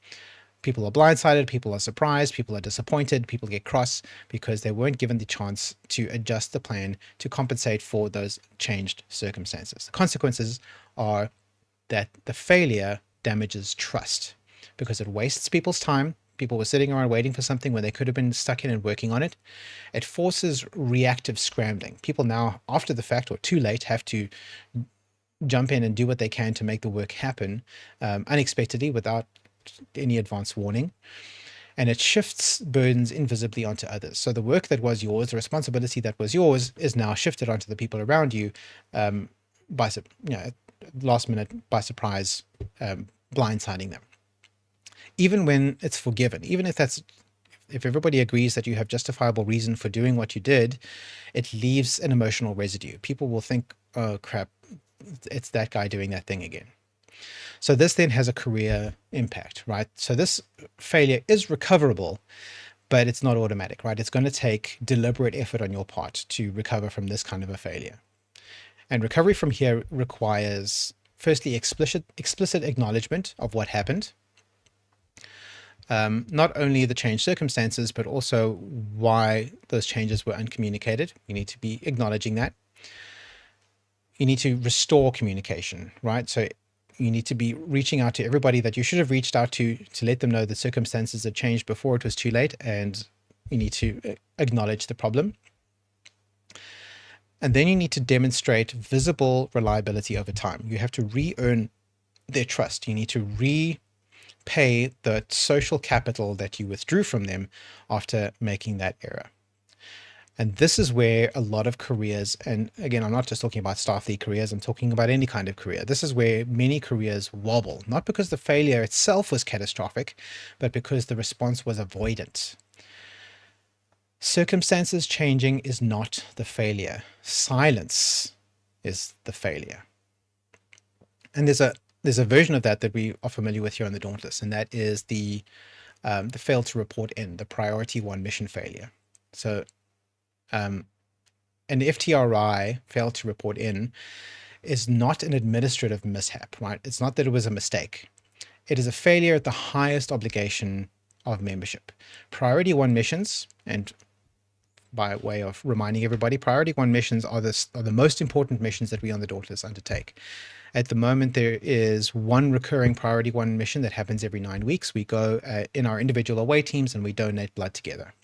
People are blindsided, people are surprised, people are disappointed, people get cross because they weren't given the chance to adjust the plan to compensate for those changed circumstances. The consequences are that the failure damages trust because it wastes people's time. People were sitting around waiting for something when they could have been stuck in and working on it. It forces reactive scrambling. People now, after the fact or too late, have to jump in and do what they can to make the work happen unexpectedly without any advance warning. And it shifts burdens invisibly onto others. So the work that was yours, the responsibility that was yours, is now shifted onto the people around you by last minute, by surprise, blindsiding them. Even when it's forgiven, even if everybody agrees that you have justifiable reason for doing what you did, it leaves an emotional residue. People will think, oh crap, it's that guy doing that thing again. So this then has a career impact, right? So this failure is recoverable, but it's not automatic, right? It's going to take deliberate effort on your part to recover from this kind of a failure. And recovery from here requires, firstly, explicit acknowledgement of what happened. Not only the changed circumstances, but also why those changes were uncommunicated. You need to be acknowledging that. You need to restore communication, right? So you need to be reaching out to everybody that you should have reached out to let them know the circumstances had changed before it was too late, and you need to acknowledge the problem. And then you need to demonstrate visible reliability over time. You have to re-earn their trust. You need to repay the social capital that you withdrew from them after making that error. And this is where a lot of careers, and again, I'm not just talking about Starfleet careers, I'm talking about any kind of career. This is where many careers wobble, not because the failure itself was catastrophic, but because the response was avoidant. Circumstances changing is not the failure. Silence is the failure. And there's a version of that we are familiar with here on the Dauntless, and that is the fail to report in, the priority 1 mission failure. So an FTRI, fail to report in, is not an administrative mishap, right? It's not that it was a mistake. It is a failure at the highest obligation of membership. Priority 1 missions, and by way of reminding everybody, priority 1 missions are the most important missions that we on the Dauntless undertake. At the moment, there is one recurring priority 1 mission that happens every 9 weeks. We go in our individual away teams and we donate blood together.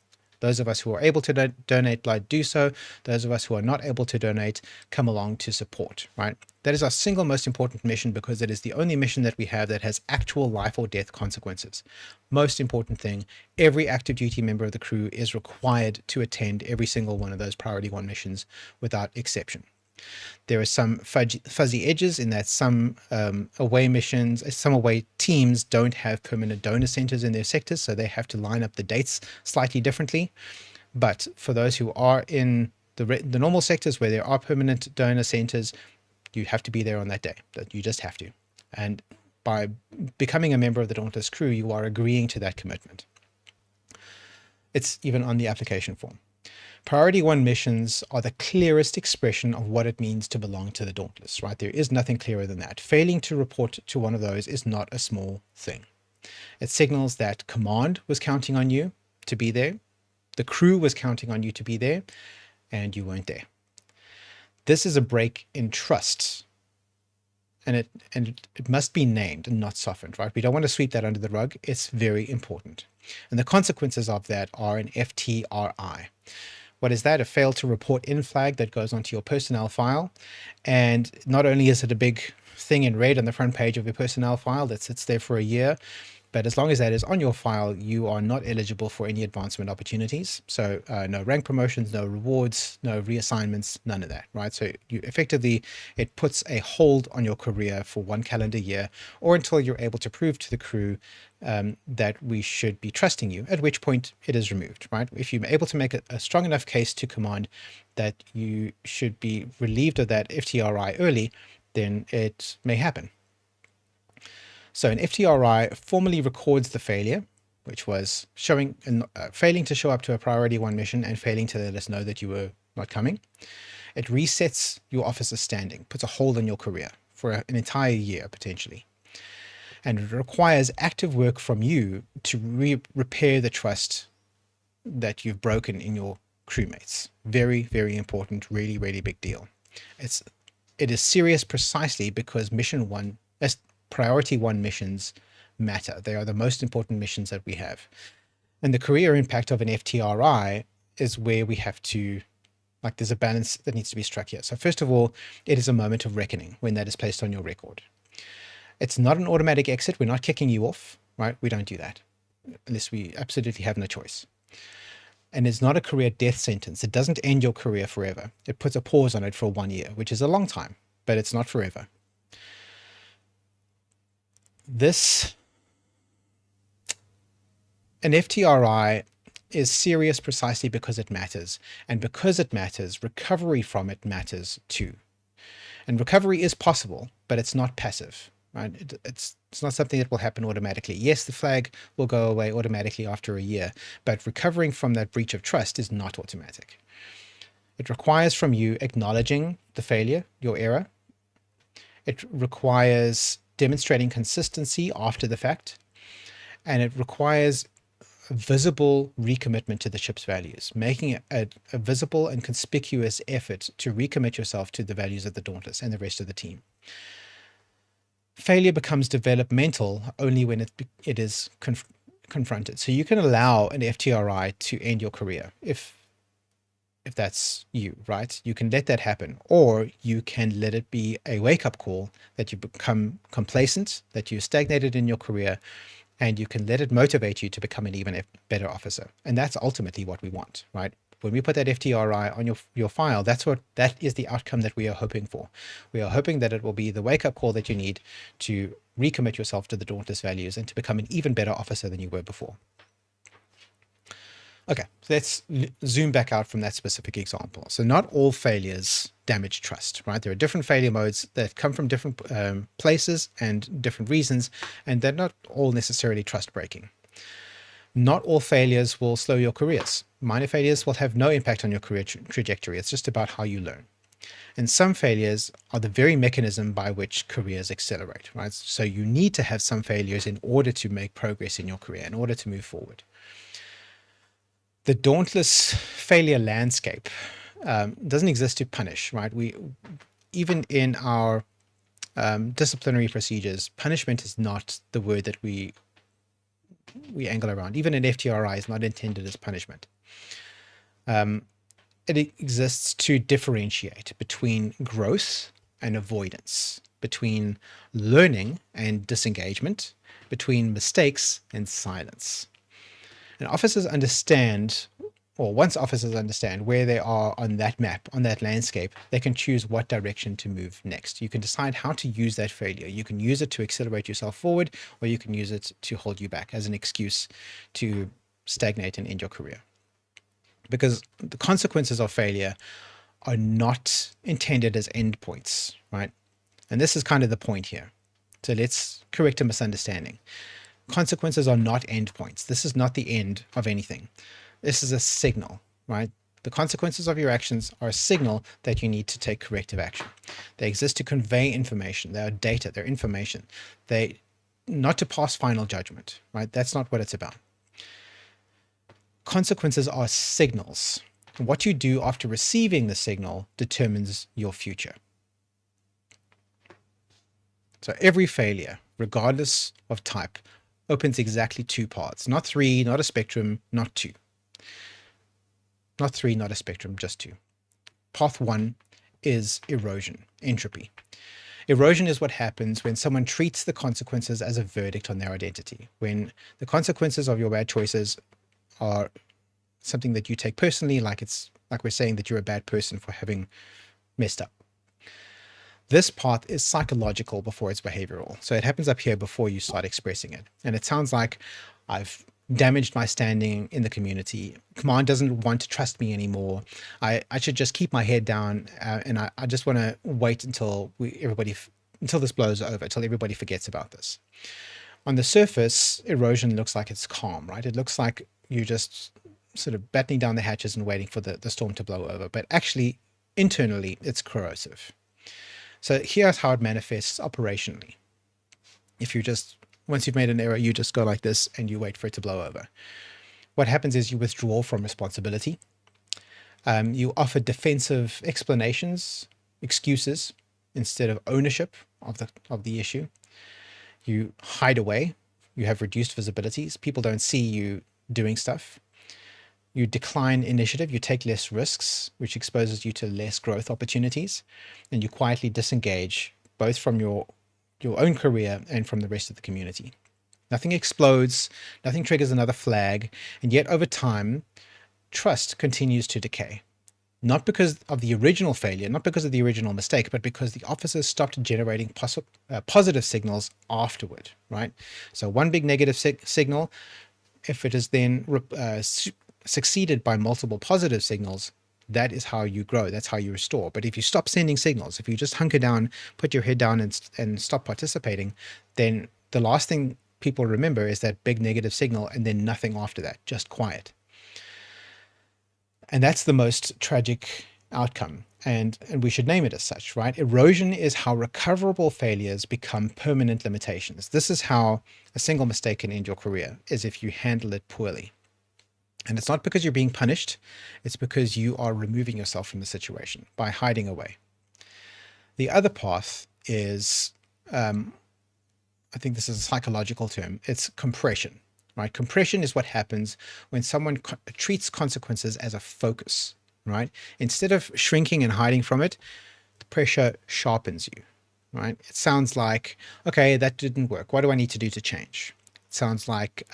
Those of us who are able to donate blood do so. Those of us who are not able to donate come along to support, right? That is our single most important mission because it is the only mission that we have that has actual life or death consequences. Most important thing, every active duty member of the crew is required to attend every single one of those priority 1 missions without exception. There are some fuzzy edges in that some away missions, some away teams don't have permanent donor centers in their sectors, so they have to line up the dates slightly differently. But for those who are in the normal sectors where there are permanent donor centers, you have to be there on that day. That you just have to. And by becoming a member of the Dauntless crew, you are agreeing to that commitment. It's even on the application form. Priority 1 missions are the clearest expression of what it means to belong to the Dauntless, right? There is nothing clearer than that. Failing to report to one of those is not a small thing. It signals that command was counting on you to be there, the crew was counting on you to be there, and you weren't there. This is a break in trust, and it must be named and not softened, right? We don't want to sweep that under the rug. It's very important. And the consequences of that are an FTRI. What is that? A fail to report in flag that goes onto your personnel file. And not only is it a big thing in red on the front page of your personnel file that sits there for a year, but as long as that is on your file, you are not eligible for any advancement opportunities. So no rank promotions, no rewards, no reassignments, none of that, right? So you effectively, it puts a hold on your career for 1 calendar year, or until you're able to prove to the crew that we should be trusting you, at which point it is removed, right? If you're able to make a strong enough case to command that you should be relieved of that FTRI early, then it may happen. So an FTRI formally records the failure, which was failing to show up to a priority 1 mission and failing to let us know that you were not coming. It resets your officer's standing, puts a hold on your career for an entire year potentially. And it requires active work from you to repair the trust that you've broken in your crewmates. Very, very important, really, really big deal. It is serious precisely because priority one missions matter. They are the most important missions that we have. And the career impact of an FTRI is where we have to, like, there's a balance that needs to be struck here. So first of all, it is a moment of reckoning when that is placed on your record. It's not an automatic exit. We're not kicking you off, right? We don't do that unless we absolutely have no choice. And it's not a career death sentence. It doesn't end your career forever. It puts a pause on it for 1 year, which is a long time, but it's not forever. An FTRI is serious precisely because it matters. And because it matters, recovery from it matters too. And recovery is possible, but it's not passive, right? It's not something that will happen automatically. Yes, the flag will go away automatically after a year, but recovering from that breach of trust is not automatic. It requires from you acknowledging the failure, your error. It requires demonstrating consistency after the fact, and it requires a visible recommitment to the ship's values, making a visible and conspicuous effort to recommit yourself to the values of the Dauntless and the rest of the team. Failure becomes developmental only when it is confronted. So you can allow an FTRI to end your career if that's you, right? You can let that happen, or you can let it be a wake-up call that you become complacent, that you're stagnated in your career, and you can let it motivate you to become an even better officer. And that's ultimately what we want, right? When we put that FTRI on your file, that is the outcome that we are hoping for. We are hoping that it will be the wake-up call that you need to recommit yourself to the Dauntless values and to become an even better officer than you were before. Okay, so let's zoom back out from that specific example. So not all failures damage trust, right? There are different failure modes that come from different places and different reasons, and they're not all necessarily trust breaking. Not all failures will slow your careers. Minor failures will have no impact on your career trajectory. It's just about how you learn. And some failures are the very mechanism by which careers accelerate, right? So you need to have some failures in order to make progress in your career, in order to move forward. The Dauntless failure landscape doesn't exist to punish, right? Even in our disciplinary procedures, punishment is not the word that we angle around. Even an FTRI is not intended as punishment. It exists to differentiate between growth and avoidance, between learning and disengagement, between mistakes and silence. And officers understand, or once officers understand where they are on that map, on that landscape, they can choose what direction to move next. You can decide how to use that failure. You can use it to accelerate yourself forward, or you can use it to hold you back as an excuse to stagnate and end your career. Because the consequences of failure are not intended as endpoints, right? And this is kind of the point here. So let's correct a misunderstanding. Consequences are not endpoints. This is not the end of anything. This is a signal, right? The consequences of your actions are a signal that you need to take corrective action. They exist to convey information. They are data. They're information. Not to pass final judgment, right? That's not what it's about. Consequences are signals. What you do after receiving the signal determines your future. So every failure, regardless of type, opens exactly two paths. Not three, not a spectrum, not two. Not three, not a spectrum, just two. Path one is erosion, entropy. Erosion is what happens when someone treats the consequences as a verdict on their identity. When the consequences of your bad choices are something that you take personally, like we're saying that you're a bad person for having messed up. This path is psychological before it's behavioral. So it happens up here before you start expressing it. And it sounds like I've damaged my standing in the community. Command doesn't want to trust me anymore. I should just keep my head down and I just want to wait until this blows over, until everybody forgets about this. On the surface, erosion looks like it's calm, right? It looks like you're just sort of battening down the hatches and waiting for the storm to blow over. But actually, Internally, it's corrosive. So here's how it manifests operationally. If you just, once you've made an error, you just go like this and you wait for it to blow over. What happens is you withdraw from responsibility. You offer defensive explanations, excuses, instead of ownership of the issue. You hide away. You have reduced visibilities. People don't see you doing stuff. You decline initiative. You take less risks, which exposes you to less growth opportunities, and you quietly disengage both from your own career and from the rest of the community. Nothing explodes, nothing triggers another flag, and yet over time, trust continues to decay. Not because of the original failure, not because of the original mistake, but because the officers stopped generating positive signals afterward, right? So one big negative signal, if it is then succeeded by multiple positive signals, that is how you grow. That's how you restore. But if you stop sending signals, if you just hunker down, put your head down and stop participating, then the last thing people remember is that big negative signal and then nothing after that, just quiet. And that's the most tragic outcome. And we should name it as such, right? Erosion is how recoverable failures become permanent limitations. This is how a single mistake can end your career, is if you handle it poorly. And it's not because you're being punished, it's because you are removing yourself from the situation by hiding away. The other path is, I think this is a psychological term, it's compression, right? Compression is what happens when someone treats consequences as a focus, right? Instead of shrinking and hiding from it, the pressure sharpens you, right? It sounds like, okay, that didn't work. What do I need to do to change? It sounds like,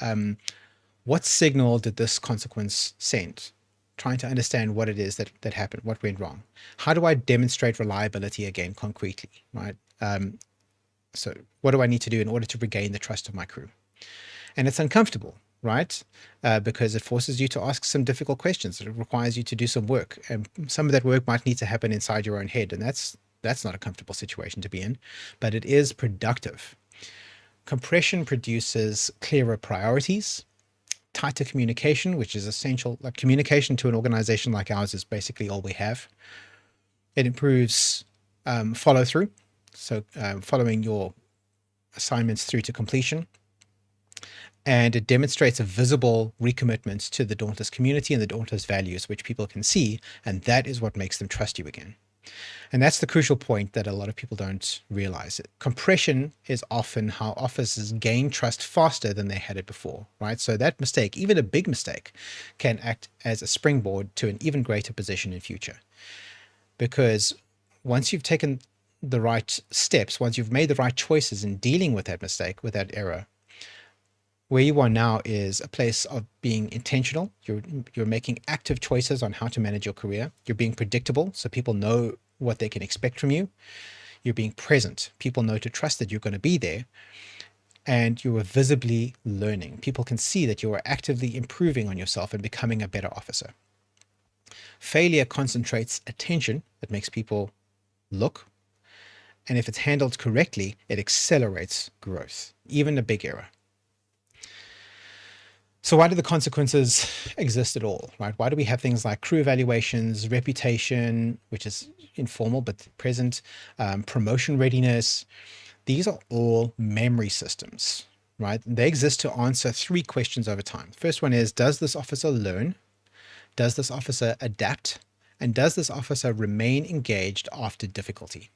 what signal did this consequence send? Trying to understand what it is that happened, what went wrong. How do I demonstrate reliability again concretely, right? So what do I need to do in order to regain the trust of my crew? And it's uncomfortable, right? Because it forces you to ask some difficult questions. It requires you to do some work. And some of that work might need to happen inside your own head. And that's not a comfortable situation to be in, but it is productive. Compression produces clearer priorities, tighter communication, which is essential. Like communication to an organization like ours is basically all we have. It improves follow through. So following your assignments through to completion. And it demonstrates a visible recommitment to the Dauntless community and the Dauntless values, which people can see. And that is what makes them trust you again. And that's the crucial point that a lot of people don't realize. Compression is often how officers gain trust faster than they had it before, right? So that mistake, even a big mistake, can act as a springboard to an even greater position in future. Because once you've taken the right steps, once you've made the right choices in dealing with that mistake, with that error, where you are now is a place of being intentional. You're making active choices on how to manage your career. You're being predictable, so people know what they can expect from you. You're being present. People know to trust that you're going to be there. And you are visibly learning. People can see that you are actively improving on yourself and becoming a better officer. Failure concentrates attention. It makes people look. And if it's handled correctly, it accelerates growth, even a big error. So why do the consequences exist at all, right? Why do we have things like crew evaluations, reputation, which is informal but present, promotion readiness? These are all memory systems, right? They exist to answer three questions over time. First one is, does this officer learn? Does this officer adapt? And does this officer remain engaged after difficulty?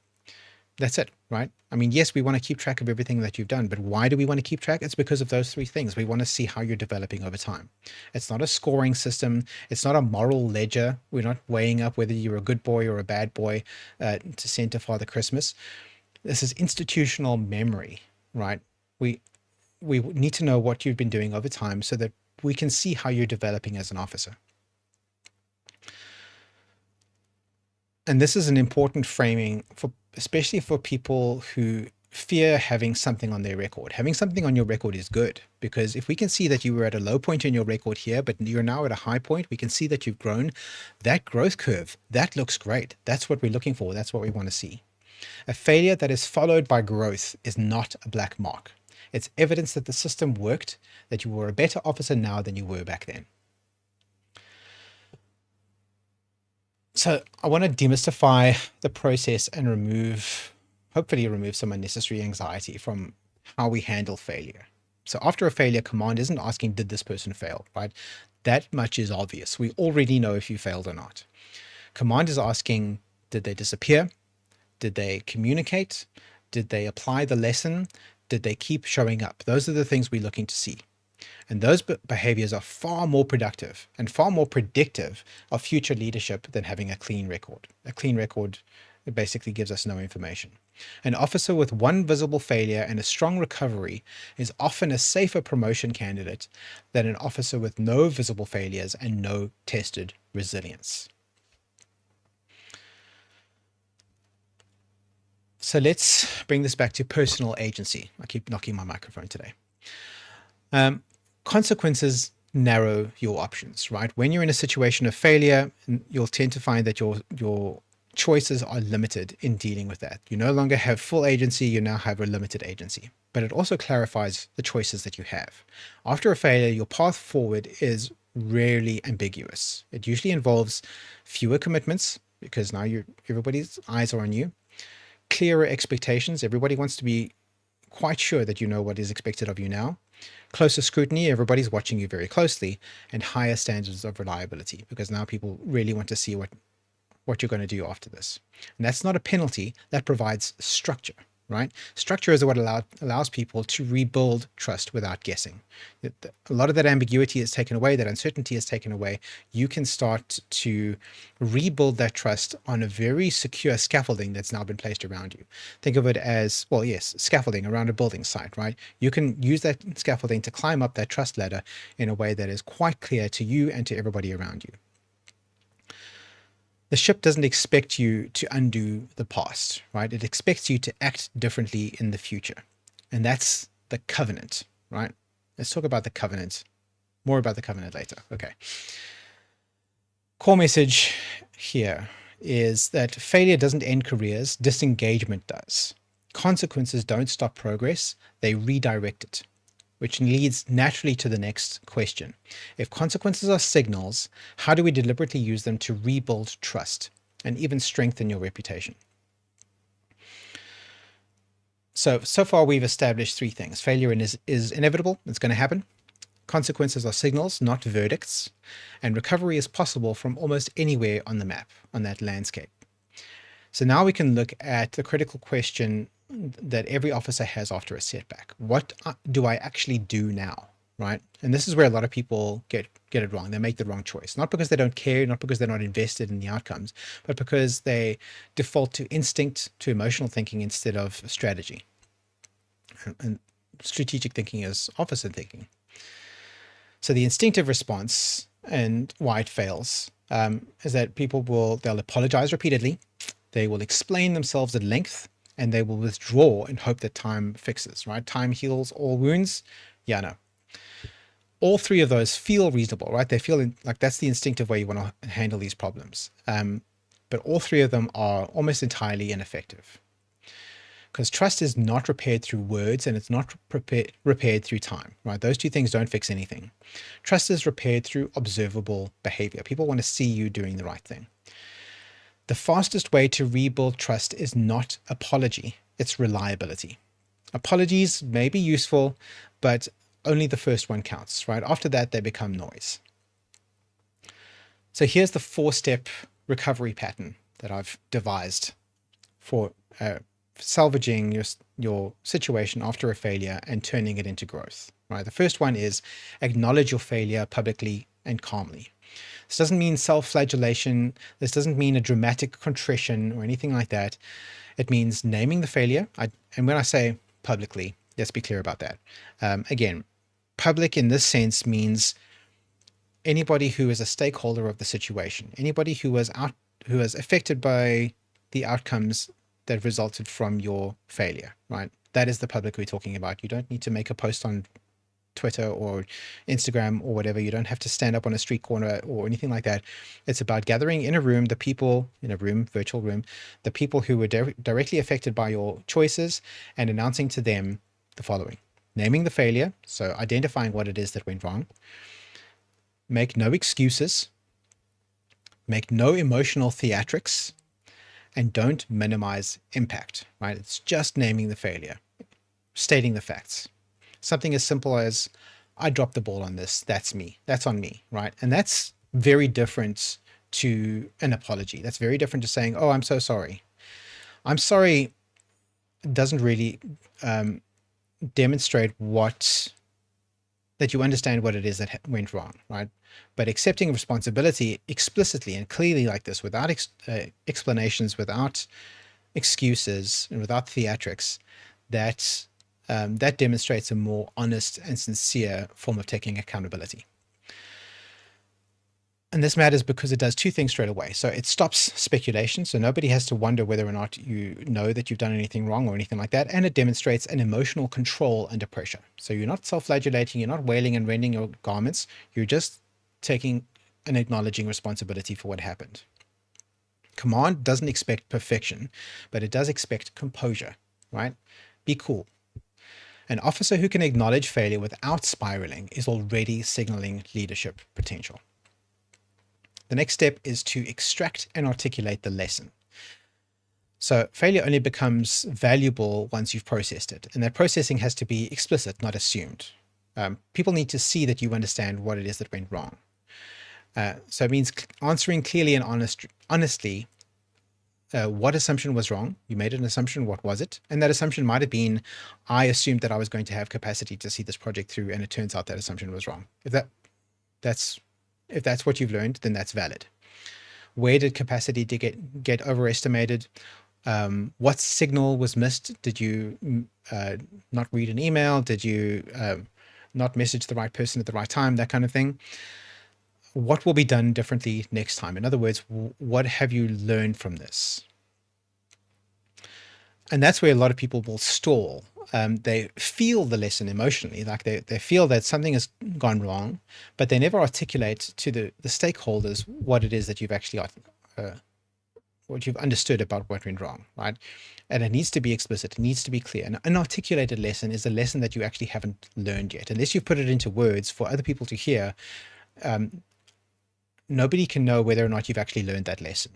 That's it, right? I mean, yes, we want to keep track of everything that you've done, but why do we want to keep track? It's because of those three things. We want to see how you're developing over time. It's not a scoring system. It's not a moral ledger. We're not weighing up whether you're a good boy or a bad boy to send to Father Christmas. This is institutional memory, right? We need to know what you've been doing over time so that we can see how you're developing as an officer. And this is an important framing for, especially for people who fear having something on their record. Having something on your record is good, because if we can see that you were at a low point in your record here, but you're now at a high point, we can see that you've grown. That growth curve, that looks great. That's what we're looking for. That's what we want to see. A failure that is followed by growth is not a black mark. It's evidence that the system worked, that you were a better officer now than you were back then. So I want to demystify the process and hopefully remove some unnecessary anxiety from how we handle failure. So after a failure, command isn't asking, did this person fail, right? That much is obvious. We already know if you failed or not. Command is asking, did they disappear? Did they communicate? Did they apply the lesson? Did they keep showing up? Those are the things we're looking to see. And those behaviors are far more productive and far more predictive of future leadership than having a clean record. A clean record, it basically gives us no information. An officer with one visible failure and a strong recovery is often a safer promotion candidate than an officer with no visible failures and no tested resilience. So let's bring this back to personal agency. I keep knocking my microphone today. Consequences narrow your options, right? When you're in a situation of failure, you'll tend to find that your choices are limited in dealing with that. You no longer have full agency, you now have a limited agency. But it also clarifies the choices that you have. After a failure, your path forward is rarely ambiguous. It usually involves fewer commitments because now everybody's eyes are on you. Clearer expectations. Everybody wants to be quite sure that you know what is expected of you now. Closer scrutiny, everybody's watching you very closely, and higher standards of reliability because now people really want to see what you're going to do after this. And that's not a penalty, that provides structure, right? Structure is what allows people to rebuild trust without guessing. A lot of that ambiguity is taken away, that uncertainty is taken away. You can start to rebuild that trust on a very secure scaffolding that's now been placed around you. Think of it as, well, yes, scaffolding around a building site, right? You can use that scaffolding to climb up that trust ladder in a way that is quite clear to you and to everybody around you. The ship doesn't expect you to undo the past, right? It expects you to act differently in the future. And that's the covenant, right? Let's talk about the covenant. More about the covenant later. Okay. Core message here is that failure doesn't end careers, disengagement does. Consequences don't stop progress, they redirect it, which leads naturally to the next question. If consequences are signals, how do we deliberately use them to rebuild trust and even strengthen your reputation? So far we've established three things. Failure is inevitable, it's going to happen. Consequences are signals, not verdicts. And recovery is possible from almost anywhere on the map, on that landscape. So now we can look at the critical question that every officer has after a setback. What do I actually do now, right? And this is where a lot of people get it wrong. They make the wrong choice, not because they don't care, not because they're not invested in the outcomes, but because they default to instinct, to emotional thinking instead of strategy. And strategic thinking is officer thinking. So the instinctive response and why it fails is that they'll apologize repeatedly, they will explain themselves at length, and they will withdraw and hope that time fixes, right? Time heals all wounds. Yeah, no. All three of those feel reasonable, right? They feel like that's the instinctive way you want to handle these problems. But all three of them are almost entirely ineffective. Because trust is not repaired through words and it's not repaired through time, right? Those two things don't fix anything. Trust is repaired through observable behavior. People want to see you doing the right thing. The fastest way to rebuild trust is not apology, it's reliability. Apologies may be useful, but only the first one counts, right? After that, they become noise. So here's the 4-step recovery pattern that I've devised for salvaging your situation after a failure and turning it into growth, right? The first one is acknowledge your failure publicly and calmly. This doesn't mean self-flagellation. This doesn't mean a dramatic contrition or anything like that. It means naming the failure. And when I say publicly, let's be clear about that. Again, public in this sense means anybody who is a stakeholder of the situation, anybody who was affected by the outcomes that resulted from your failure, right? That is the public we're talking about. You don't need to make a post on Twitter or Instagram or whatever. You don't have to stand up on a street corner or anything like that. It's about gathering in a room, virtual room, the people who were directly affected by your choices and announcing to them the following. Naming the failure, so identifying what it is that went wrong. Make no excuses. Make no emotional theatrics and don't minimize impact, right? It's just naming the failure, stating the facts. Something as simple as, I dropped the ball on this. That's me. That's on me, right? And that's very different to an apology. That's very different to saying, oh, I'm so sorry. I'm sorry doesn't really demonstrate that you understand what it is that went wrong, right? But accepting responsibility explicitly and clearly like this, without explanations, without excuses, and without theatrics, that demonstrates a more honest and sincere form of taking accountability. And this matters because it does two things straight away. So it stops speculation. So nobody has to wonder whether or not you know that you've done anything wrong or anything like that. And it demonstrates an emotional control under pressure. So you're not self-flagellating, you're not wailing and rending your garments. You're just taking and acknowledging responsibility for what happened. Command doesn't expect perfection, but it does expect composure, right? Be cool. An officer who can acknowledge failure without spiraling is already signaling leadership potential. The next step is to extract and articulate the lesson. So failure only becomes valuable once you've processed it. And that processing has to be explicit, not assumed. People need to see that you understand what it is that went wrong. So it means answering clearly and honestly what assumption was wrong. You made an assumption, what was it? And that assumption might have been, I assumed that I was going to have capacity to see this project through, and it turns out that assumption was wrong. If that's what you've learned, then that's valid. Where did capacity get overestimated? What signal was missed? Did you not read an email? Did you not message the right person at the right time? That kind of thing. What will be done differently next time? In other words, what have you learned from this? And that's where a lot of people will stall. They feel the lesson emotionally, like they feel that something has gone wrong, but they never articulate to the stakeholders what it is that you've actually what you've understood about what went wrong, right? And it needs to be explicit. It needs to be clear. And an articulated lesson is a lesson that you actually haven't learned yet. Unless you put it into words for other people to hear, nobody can know whether or not you've actually learned that lesson.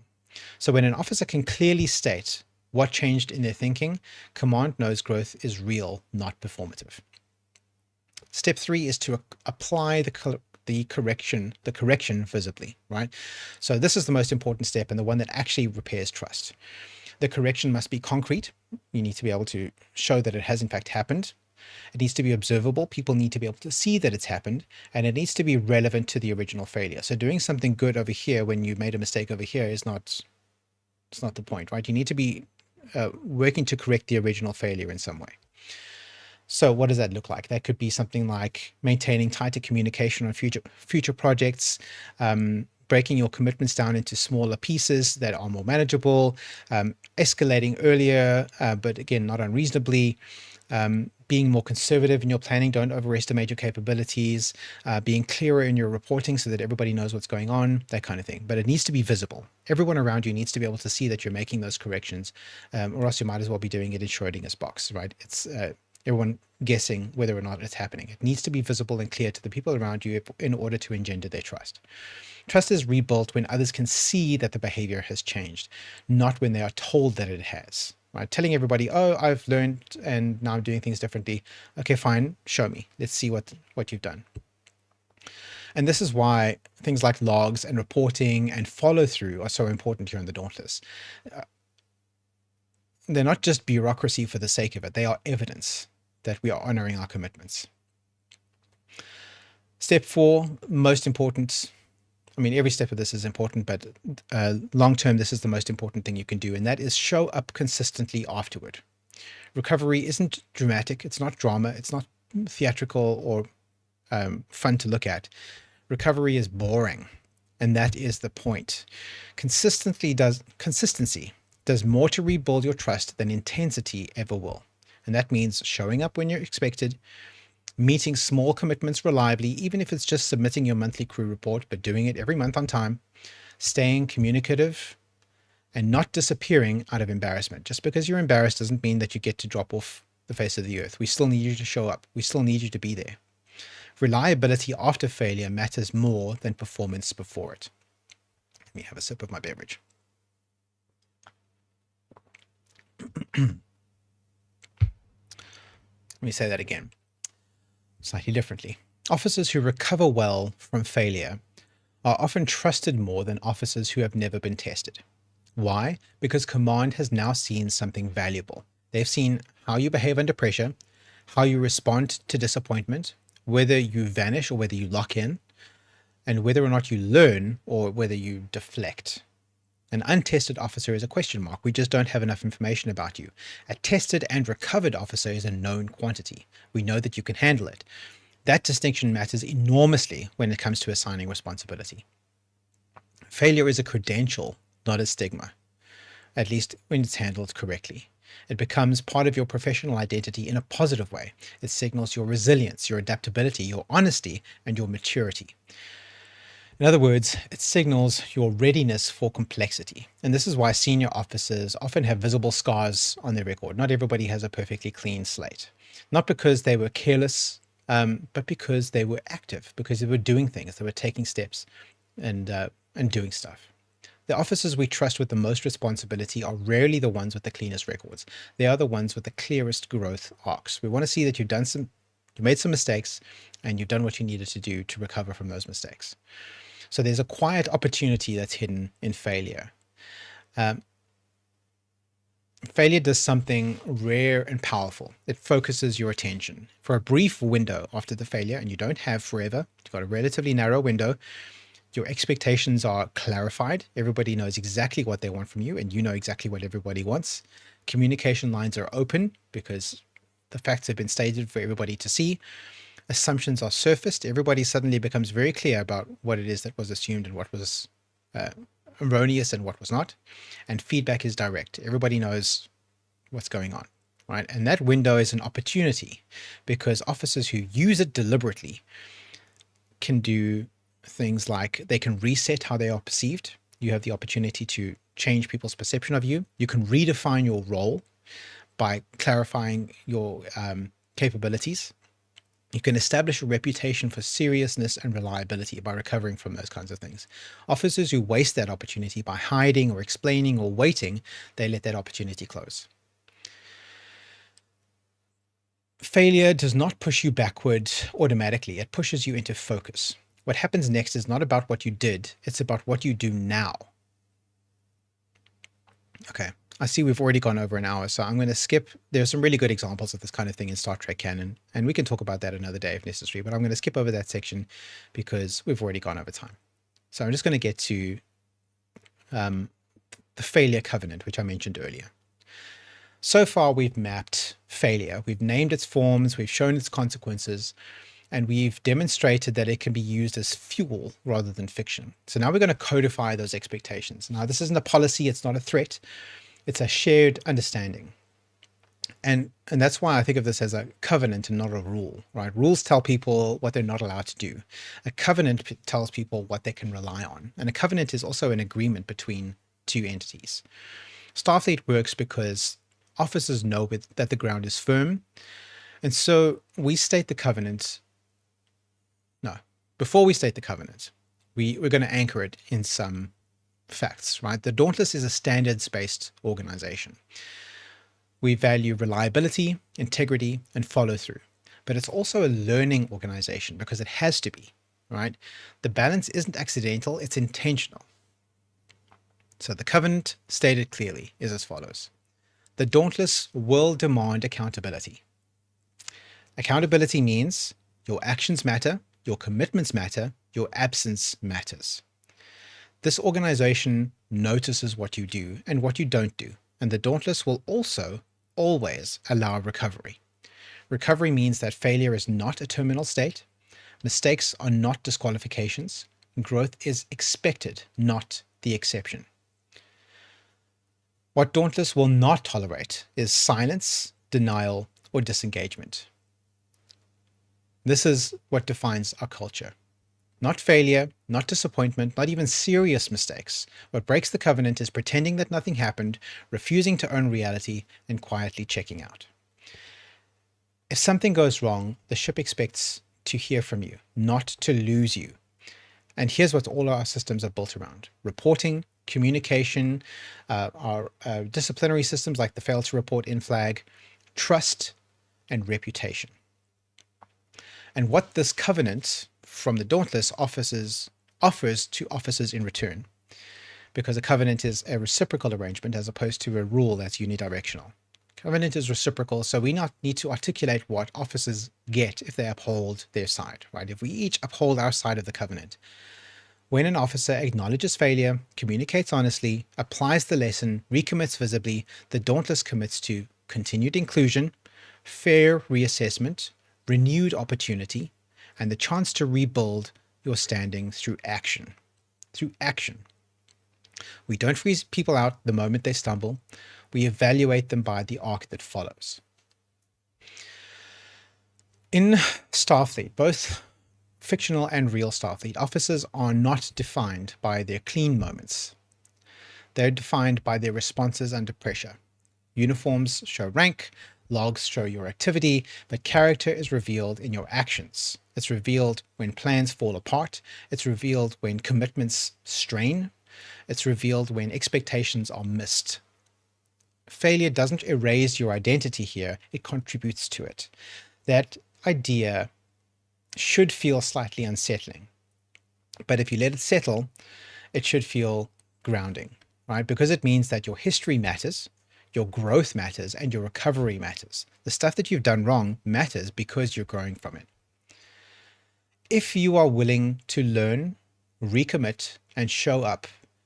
So when an officer can clearly state what changed in their thinking, command knows growth is real, not performative. Step 3 is to apply the correction visibly, right? So this is the most important step and the one that actually repairs trust. The correction must be concrete. You need to be able to show that it has in fact happened. It needs to be observable. People need to be able to see that it's happened, and it needs to be relevant to the original failure. So doing something good over here when you made a mistake over here is not, it's not the point, right? You need to be working to correct the original failure in some way. So what does that look like? That could be something like maintaining tighter communication on future projects, breaking your commitments down into smaller pieces that are more manageable, escalating earlier, but again, not unreasonably, being more conservative in your planning, don't overestimate your capabilities, being clearer in your reporting so that everybody knows what's going on, that kind of thing. But it needs to be visible. Everyone around you needs to be able to see that you're making those corrections, or else you might as well be doing it in Schrodinger's box, right? It's everyone guessing whether or not it's happening. It needs to be visible and clear to the people around you in order to engender their trust. Trust is rebuilt when others can see that the behavior has changed, not when they are told that it has. Right? Telling everybody, oh, I've learned and now I'm doing things differently. Okay, fine, show me. Let's see what you've done. And this is why things like logs and reporting and follow through are so important here in the Dauntless. They're not just bureaucracy for the sake of it. They are evidence that we are honoring our commitments. Step 4, most important. I mean, every step of this is important, but long-term, this is the most important thing you can do, and that is show up consistently afterward. Recovery isn't dramatic. It's not drama. It's not theatrical or fun to look at. Recovery is boring, and that is the point. Consistency does more to rebuild your trust than intensity ever will. And that means showing up when you're expected, meeting small commitments reliably, even if it's just submitting your monthly crew report, but doing it every month on time, staying communicative, and not disappearing out of embarrassment. Just because you're embarrassed doesn't mean that you get to drop off the face of the earth. We still need you to show up. We still need you to be there. Reliability after failure matters more than performance before it. Let me have a sip of my beverage. Let me say that again, slightly differently. Officers who recover well from failure are often trusted more than officers who have never been tested. Why? Because command has now seen something valuable. They've seen how you behave under pressure, how you respond to disappointment, whether you vanish or whether you lock in, and whether or not you learn or whether you deflect. An untested officer is a question mark. We just don't have enough information about you. A tested and recovered officer is a known quantity. We know that you can handle it. That distinction matters enormously when it comes to assigning responsibility. Failure is a credential, not a stigma, at least when it's handled correctly. It becomes part of your professional identity in a positive way. It signals your resilience, your adaptability, your honesty, and your maturity. In other words, it signals your readiness for complexity. And this is why senior officers often have visible scars on their record. Not everybody has a perfectly clean slate. Not because they were careless, but because they were active, because they were doing things, they were taking steps and doing stuff. The officers we trust with the most responsibility are rarely the ones with the cleanest records. They are the ones with the clearest growth arcs. We want to see that you made some mistakes and you've done what you needed to do to recover from those mistakes. So there's a quiet opportunity that's hidden in failure. Failure does something rare and powerful. It focuses your attention. For a brief window after the failure, and you don't have forever, you've got a relatively narrow window, your expectations are clarified. Everybody knows exactly what they want from you, and you know exactly what everybody wants. Communication lines are open because the facts have been stated for everybody to see. Assumptions are surfaced. Everybody suddenly becomes very clear about what it is that was assumed and what was erroneous and what was not. And feedback is direct. Everybody knows what's going on, right? And that window is an opportunity because officers who use it deliberately can do things like they can reset how they are perceived. You have the opportunity to change people's perception of you. You can redefine your role by clarifying your capabilities. You can establish a reputation for seriousness and reliability by recovering from those kinds of things. Officers who waste that opportunity by hiding or explaining or waiting, they let that opportunity close. Failure does not push you backward automatically. It pushes you into focus. What happens next is not about what you did. It's about what you do now. Okay. I see we've already gone over an hour, so I'm going to skip. There's some really good examples of this kind of thing in Star Trek canon, and we can talk about that another day if necessary, but I'm going to skip over that section because we've already gone over time. So I'm just going to get to the failure covenant, which I mentioned earlier. So far, we've mapped failure. We've named its forms, we've shown its consequences, and we've demonstrated that it can be used as fuel rather than fiction. So now we're going to codify those expectations. Now, this isn't a policy, it's not a threat. It's a shared understanding. And that's why I think of this as a covenant and not a rule, right? Rules tell people what they're not allowed to do. A covenant tells people what they can rely on. And a covenant is also an agreement between two entities. Starfleet works because officers know that the ground is firm. And so we state the covenant. No, before we state the covenant, we're going to anchor it in some facts, right? The Dauntless is a standards-based organization. We value reliability, integrity, and follow-through, but it's also a learning organization because it has to be, right? The balance isn't accidental, it's intentional. So the covenant, stated clearly, is as follows. The Dauntless will demand accountability. Accountability means your actions matter, your commitments matter, your absence matters. This organization notices what you do and what you don't do, and the Dauntless will also always allow recovery. Recovery means that failure is not a terminal state, mistakes are not disqualifications, and growth is expected, not the exception. What Dauntless will not tolerate is silence, denial, or disengagement. This is what defines our culture. Not failure, not disappointment, not even serious mistakes. What breaks the covenant is pretending that nothing happened, refusing to own reality, and quietly checking out. If something goes wrong, the ship expects to hear from you, not to lose you. And here's what all our systems are built around: reporting, communication, our disciplinary systems like the fail to report in flag, trust, and reputation. And what this covenant from the Dauntless offers to officers in return, because a covenant is a reciprocal arrangement as opposed to a rule that's unidirectional. Covenant is reciprocal, so we not need to articulate what officers get if they uphold their side, right? If we each uphold our side of the covenant. When an officer acknowledges failure, communicates honestly, applies the lesson, recommits visibly, the Dauntless commits to continued inclusion, fair reassessment, renewed opportunity, and the chance to rebuild your standing through action. Through action. We don't freeze people out the moment they stumble. We evaluate them by the arc that follows. In Starfleet, both fictional and real Starfleet, officers are not defined by their clean moments. They're defined by their responses under pressure. Uniforms show rank, logs show your activity, but character is revealed in your actions. It's revealed when plans fall apart. It's revealed when commitments strain. It's revealed when expectations are missed. Failure doesn't erase your identity here, it contributes to it. That idea should feel slightly unsettling, but if you let it settle, it should feel grounding, right? Because it means that your history matters, your growth matters, and your recovery matters. The stuff that you've done wrong matters because you're growing from it. If you are willing to learn, recommit, and show up,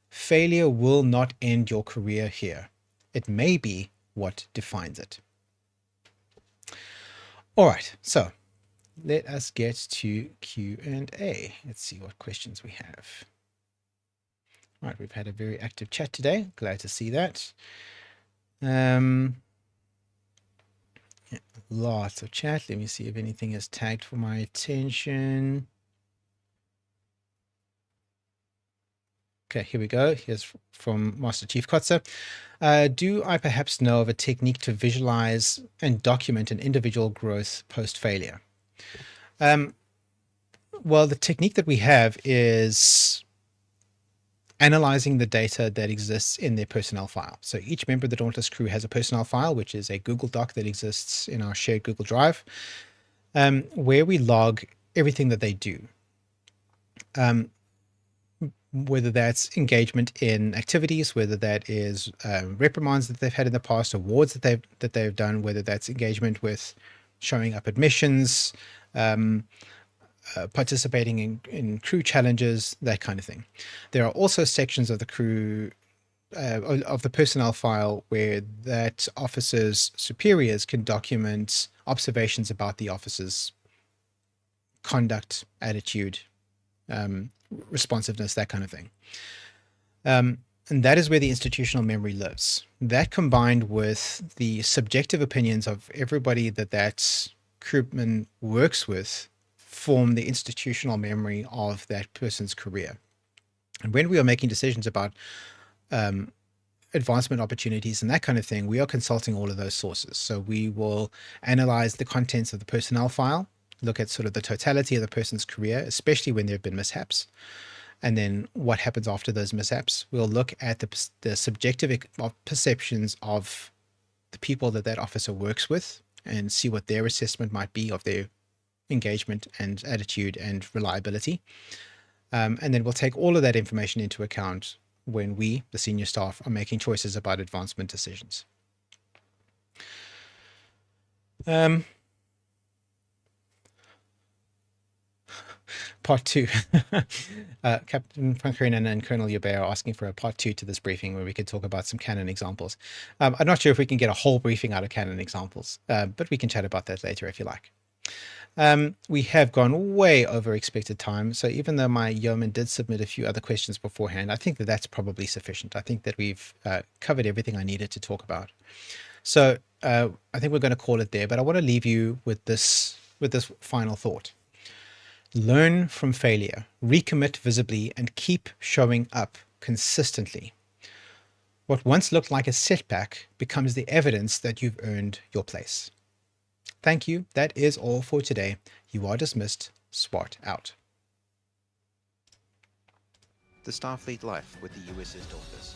failure will not end your career here. It may be what defines it. All right, so let us get to Q&A. Let's see what questions we have. All right, we've had a very active chat today. Glad to see that. Yeah, lots of chat. Let me see if anything is tagged for my attention. Okay, here we go. Here's from Master Chief Kotze. Do I perhaps know of a technique to visualize and document an individual growth post-failure? Well, the technique that we have is analyzing the data that exists in their personnel file. So each member of the Dauntless crew has a personnel file, which is a Google Doc that exists in our shared Google Drive, where we log everything that they do. Whether that's engagement in activities, whether that is reprimands that they've had in the past, awards that they've done, whether that's engagement with showing up at missions, participating in crew challenges, that kind of thing. There are also sections of the crew of the personnel file where that officer's superiors can document observations about the officer's conduct, attitude, responsiveness, that kind of thing. And that is where the institutional memory lives. That combined with the subjective opinions of everybody that crewman works with form the institutional memory of that person's career. And when we are making decisions about advancement opportunities and that kind of thing, we are consulting all of those sources. So we will analyze the contents of the personnel file, look at sort of the totality of the person's career, especially when there have been mishaps, and then what happens after those mishaps. We'll look at the subjective perceptions of the people that officer works with and see what their assessment might be of their engagement and attitude and reliability. And then we'll take all of that information into account when we, the senior staff, are making choices about advancement decisions. Part 2. Captain Frankerinen and Colonel Yubey are asking for a part 2 to this briefing where we could talk about some canon examples. I'm not sure if we can get a whole briefing out of canon examples, but we can chat about that later if you like. We have gone way over expected time, so even though my yeoman did submit a few other questions beforehand, I think that that's probably sufficient. I think that we've covered everything I needed to talk about. So I think we're going to call it there, but I want to leave you with this final thought. Learn from failure, recommit visibly, and keep showing up consistently. What once looked like a setback becomes the evidence that you've earned your place. Thank you. That is all for today. You are dismissed. Swart out. the Starfleet life with the USS Dauntless.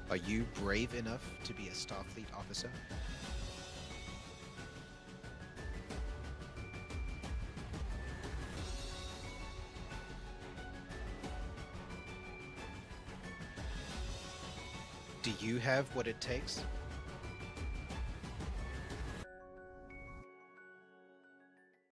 Are you brave enough to be a Starfleet officer? Do you have what it takes